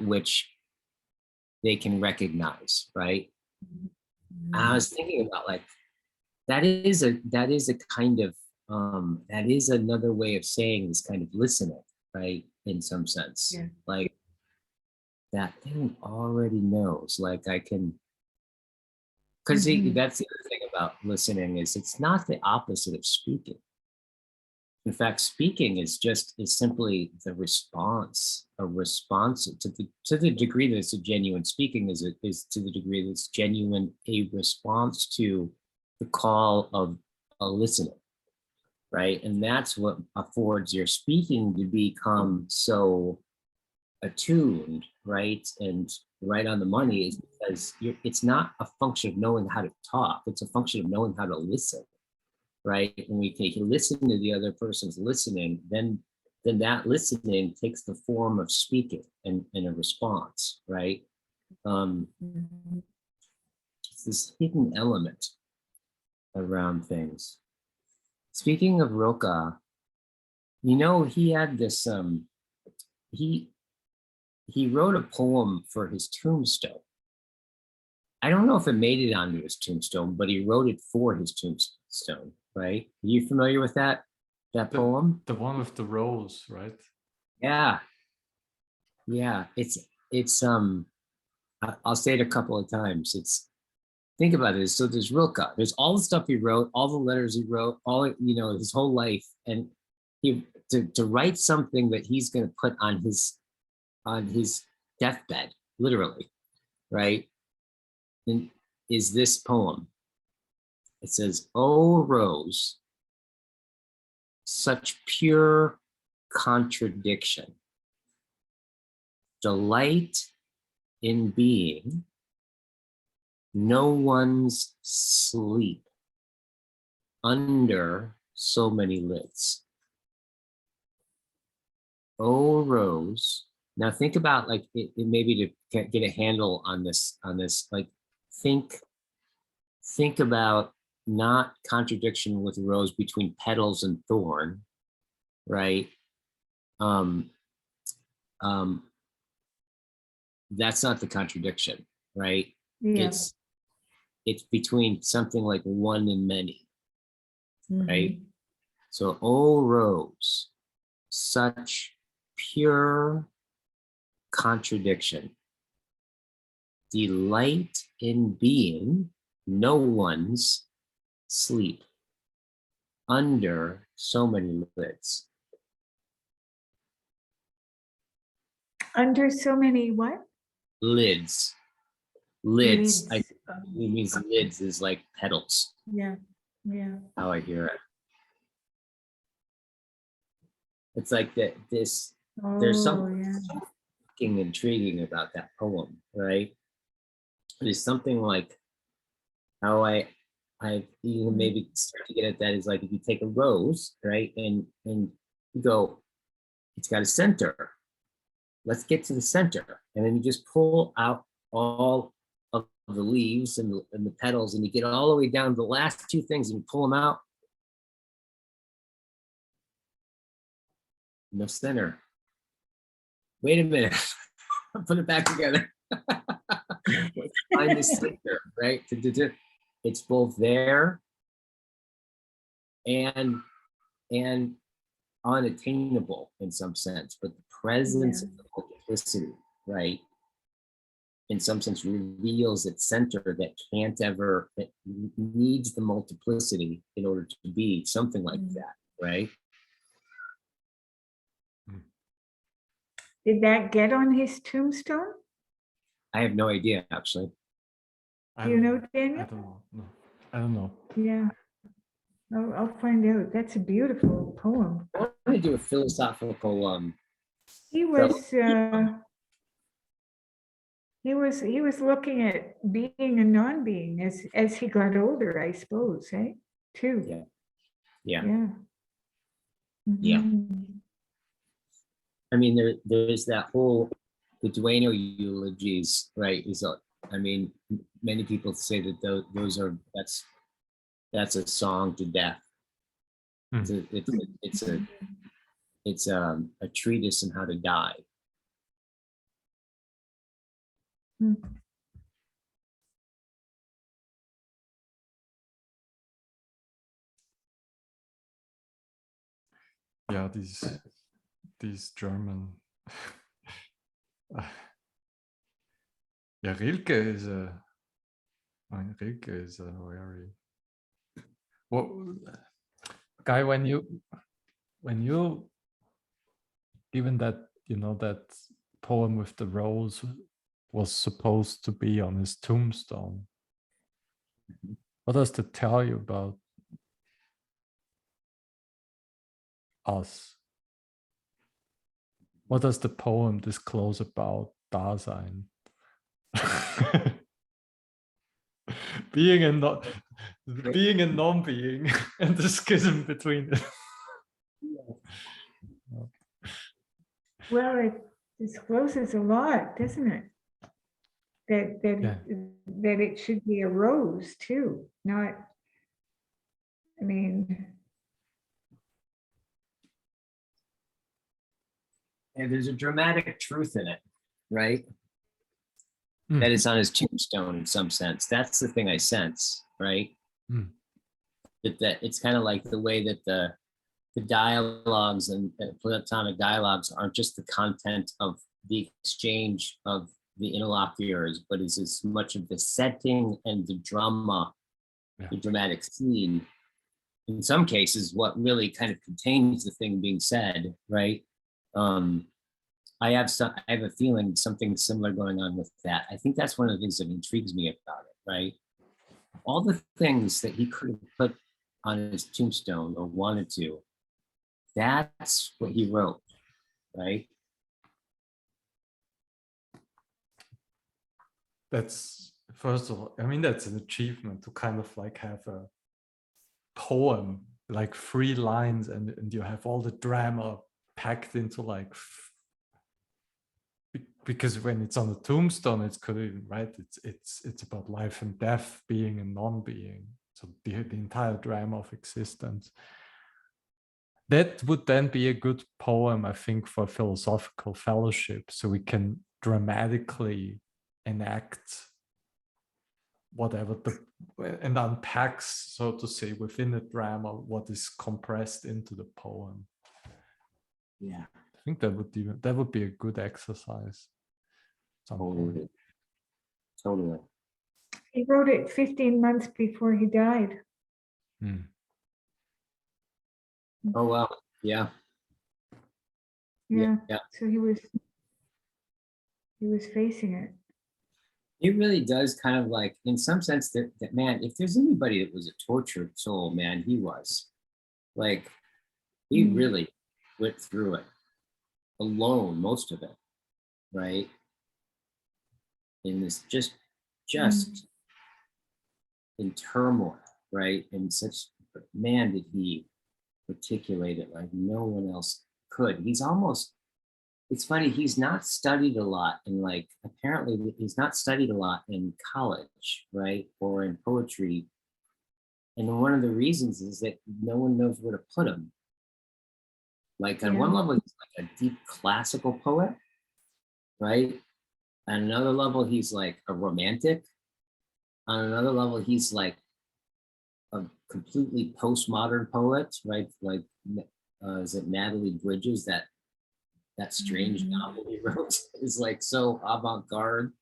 which they can recognize, right? And I was thinking about like that is a kind of that is another way of saying this kind of listening, right? In some sense,
Yeah.
like that thing already knows, like I can, because that's the other thing about listening is it's not the opposite of speaking. In fact, speaking is simply the response, a response to the degree that it's a genuine speaking is to the degree that it's genuine, a response to the call of a listener, right? And that's what affords your speaking to become so attuned, right? And right on the money is because it's not a function of knowing how to talk, it's a function of knowing how to listen. Right? When we take listen to the other person's listening, then that listening takes the form of speaking and a response, right? It's this hidden element around things. Speaking of Rilke, he had this, he wrote a poem for his tombstone. I don't know if it made it onto his tombstone, but he wrote it for his tombstone, right? Are you familiar with that poem?
The one with the rose, right?
Yeah. Yeah. I'll say it a couple of times. Think about it. So there's Rilke. There's all the stuff he wrote, all the letters he wrote, all, his whole life. And to write something that he's going to put on his deathbed, literally, right? And is this poem. It says, "Oh, Rose, such pure contradiction, delight in being, no one's sleep under so many lids. Oh, Rose." Now think about like it maybe to get a handle on this, like think about not contradiction with rose between petals and thorn, right? That's not the contradiction, right?
Yeah.
It's between something like one and many, right? So, oh, Rose, such pure contradiction, delight in being, no one's sleep under so many lids.
Under so many what?
Lids.
Lids.
It means lids is like petals.
Yeah. Yeah.
How I hear it. It's like that. There's something intriguing about that poem, right? There's something like how I even maybe start to get at that is like if you take a rose, right, and you go, it's got a center. Let's get to the center, and then you just pull out all of the leaves and the petals, and you get all the way down to the last two things, and you pull them out. No center. Wait a minute. Put it back together. Find the center, right? It's both there and unattainable in some sense, but the presence of the multiplicity, right, in some sense reveals its center that needs the multiplicity in order to be something like that, right?
Did that get on his tombstone?
I have no idea, actually.
Do you know, Daniel?
I don't know. No, I don't know.
Yeah. I'll find out. That's a beautiful poem.
I want to do a philosophical.
He was looking at being and non-being as he got older, I suppose, eh? Too.
Yeah.
Yeah.
Yeah. I mean, there's that whole the Dueno eulogies, right? I mean, many people say that that's a song to death. It's a treatise on how to die.
yeah, these German. Yeah, Rilke is a very well guy. When you given that that poem with the rose was supposed to be on his tombstone. What does that tell you about us? What does the poem disclose about Dasein? being and not being and non-being, and the schism between it.
Well, it discloses a lot, doesn't it?
Yeah.
That it should be a rose too, not, I mean,
And there's a dramatic truth in it, right?
Mm.
That it's on his tombstone in some sense. That's the thing I sense, right?
Mm.
That it's kind of like the way that the dialogues and Platonic dialogues aren't just the content of the exchange of the interlocutors, but is as much of the setting and the drama, the dramatic scene. In some cases, what really kind of contains the thing being said, right? I have a feeling something similar going on with that. I think that's one of the things that intrigues me about it, right? All the things that he could have put on his tombstone or wanted to, that's what he wrote, right?
That's, first of all, I mean, that's an achievement to kind of like have a poem, like 3 lines, and you have all the drama packed into like, because when it's on the tombstone, it's could, right? It's about life and death, being and non-being. So the entire drama of existence. That would then be a good poem, I think, for philosophical fellowship. So we can dramatically enact whatever and unpacks, so to say, within the drama what is compressed into the poem.
Yeah,
I think that would be a good exercise.
Totally.
he wrote it 15 months before he died.
Mm.
Oh wow, yeah.
Yeah.
Yeah.
So he was facing it.
It really does kind of like, in some sense, that man, if there's anybody that was a tortured soul, man, he was. Like, he really went through it alone, most of it, right? In this just in turmoil, right? And such, man, did he articulate it like no one else could. He's almost, it's funny, he's not studied a lot in, like, apparently he's not studied a lot in college, right? Or in poetry. And one of the reasons is that no one knows where to put him. Like on one level, he's like a deep classical poet, right? On another level, he's like a romantic. On another level, he's like a completely postmodern poet, right? Like, is it Natalie Bridges, that strange novel he wrote is like so avant-garde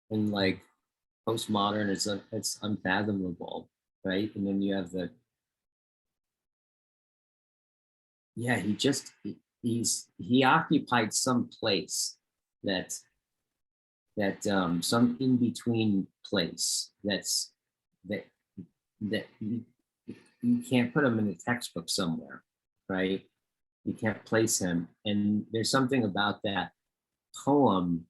and like postmodern. It's unfathomable, right? And then you have the, yeah, he occupied some place that some in-between place that you can't put him in a textbook somewhere, right? You can't place him. And there's something about that poem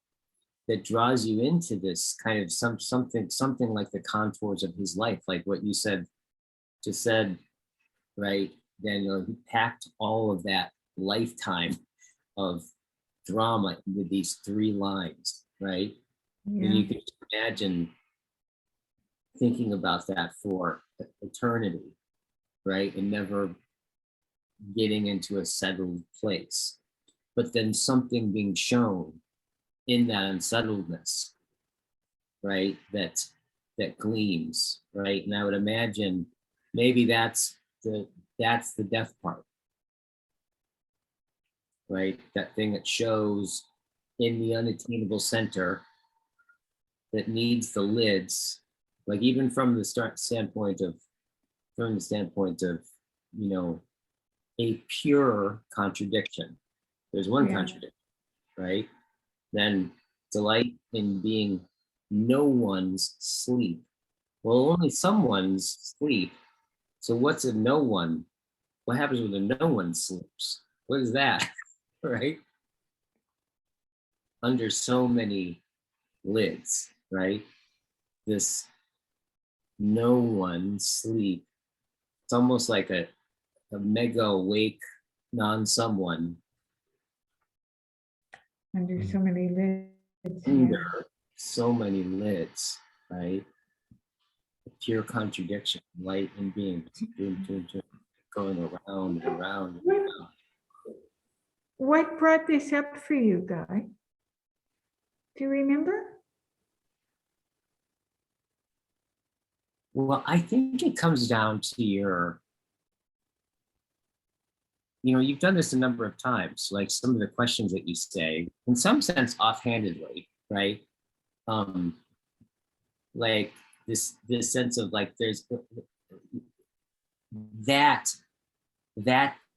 that draws you into this kind of something like the contours of his life, like what you just said, right, Daniel? He packed all of that lifetime of drama into these 3 lines, right?
Yeah.
And you can imagine thinking about that for eternity, right? And never getting into a settled place, but then something being shown in that unsettledness, right? That gleams, right? And I would imagine maybe that's the death part, right? That thing that shows in the unattainable center that needs the lids, like even from the standpoint of, you know, a pure contradiction. There's one contradiction, right? Then delight in being no one's sleep. Well, only someone's sleep. So what's a no one? What happens when a no one sleeps? What is that, right? Under so many lids, right? This no one sleep. It's almost like a mega awake non-someone.
Under so many lids.
Under so many lids, right? Pure contradiction, light and being, going around and around. And around.
What brought this up for you, Guy? Do you remember?
Well, I think it comes down to your, you know, you've done this a number of times, like some of the questions that you say, in some sense offhandedly, right? Like this sense of like there's that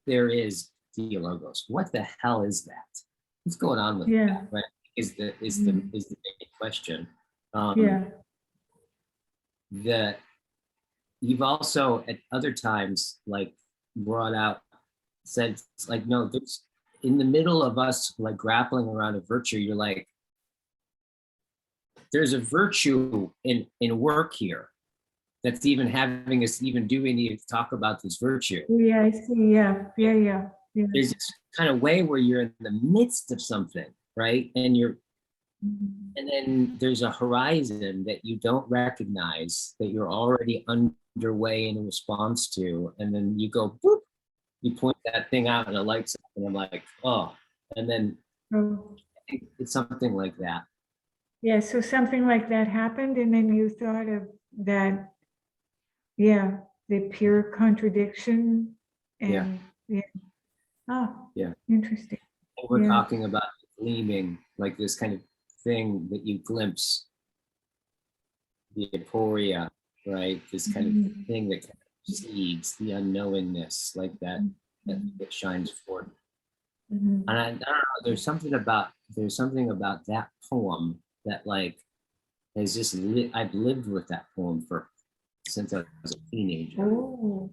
there is Dialogos. What the hell is that? What's going on with that? Right? Is the big question. That you've also at other times like brought out, said like, no, there's in the middle of us like grappling around a virtue, you're like, there's a virtue in work here that's even having us even do any to talk about this virtue.
Yeah, I see. Yeah.
There's this kind of way where you're in the midst of something, right? And you're, and then there's a horizon that you don't recognize that you're already underway in response to, and then you go boop, you point that thing out and it lights up, and I'm like, oh, and then I think it's something like that.
Yeah, so something like that happened, and then you thought of that, the pure contradiction, and interesting.
We're talking about gleaming, like this kind of thing that you glimpse, the aporia, right? This kind of thing that kind of seeds the unknowingness, like that, that shines forth. And I don't know, there's something about that poem that like has just I've lived with that poem since I was a teenager. Them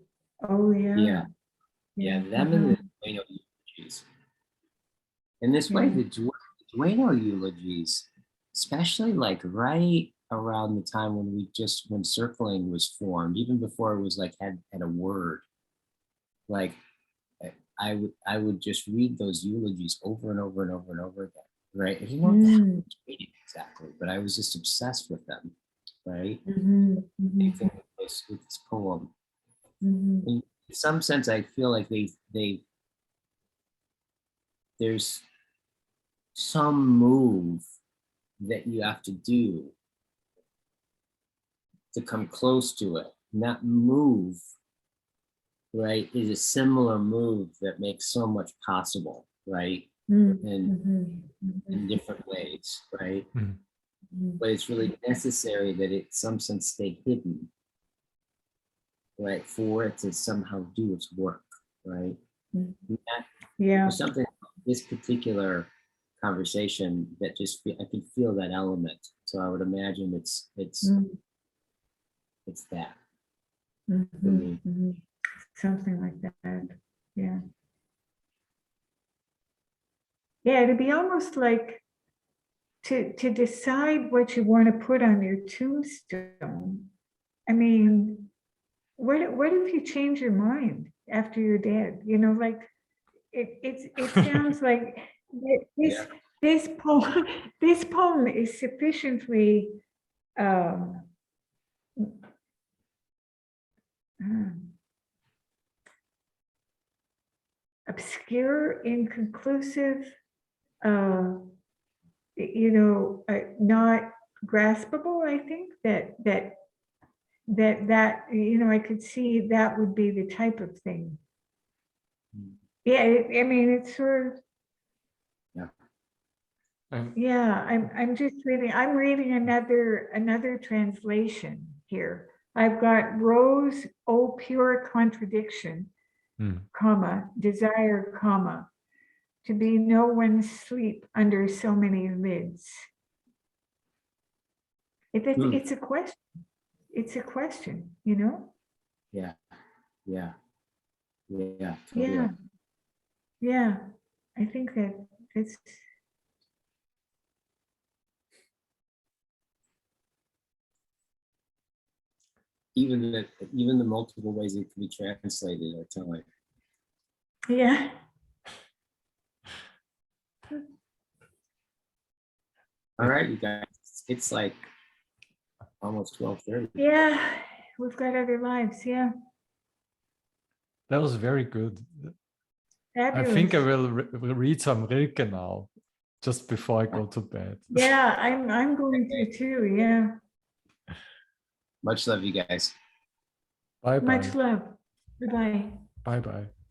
and the Dueno eulogies. In this way, the Dueno eulogies, especially like right around the time when circling was formed, even before it was like had a word, like I would just read those eulogies over and over and over and over again, right? I didn't know what the hell I was reading exactly, but I was just obsessed with them, right? With this poem. In some sense, I feel like there's some move that you have to do to come close to it. And that move, right, is a similar move that makes so much possible, right? In different ways, right? But it's really necessary that it, in some sense, stay hidden, right, for it to somehow do its work, right? There's something about this particular conversation that just I can feel that element. So I would imagine it's that. For me.
Something like that. It'd be almost like to decide what you want to put on your tombstone. I mean, what if you change your mind after you're dead? You know, like it sounds like this poem is sufficiently obscure, inconclusive, not graspable. I think that I could see that would be the type of thing. I mean, it's sort of Yeah, I'm just reading, I'm reading another translation here. I've got Rose, oh pure contradiction, comma, desire, comma, to be no one's sleep under so many lids. It's a question. It's a question, you know?
Yeah. Yeah. Yeah.
Yeah.
Totally.
Yeah. I think it's
Even the multiple ways it can be translated are telling.
yeah.
All right, you guys. It's like almost 12:30.
Yeah. We've got other lives. Yeah.
That was very good.
Fabulous.
I think I will read some Rilke now, just before I go to bed.
Yeah, I'm going to too. Yeah.
Much love, you guys.
Bye bye.
Much love. Goodbye.
Bye bye.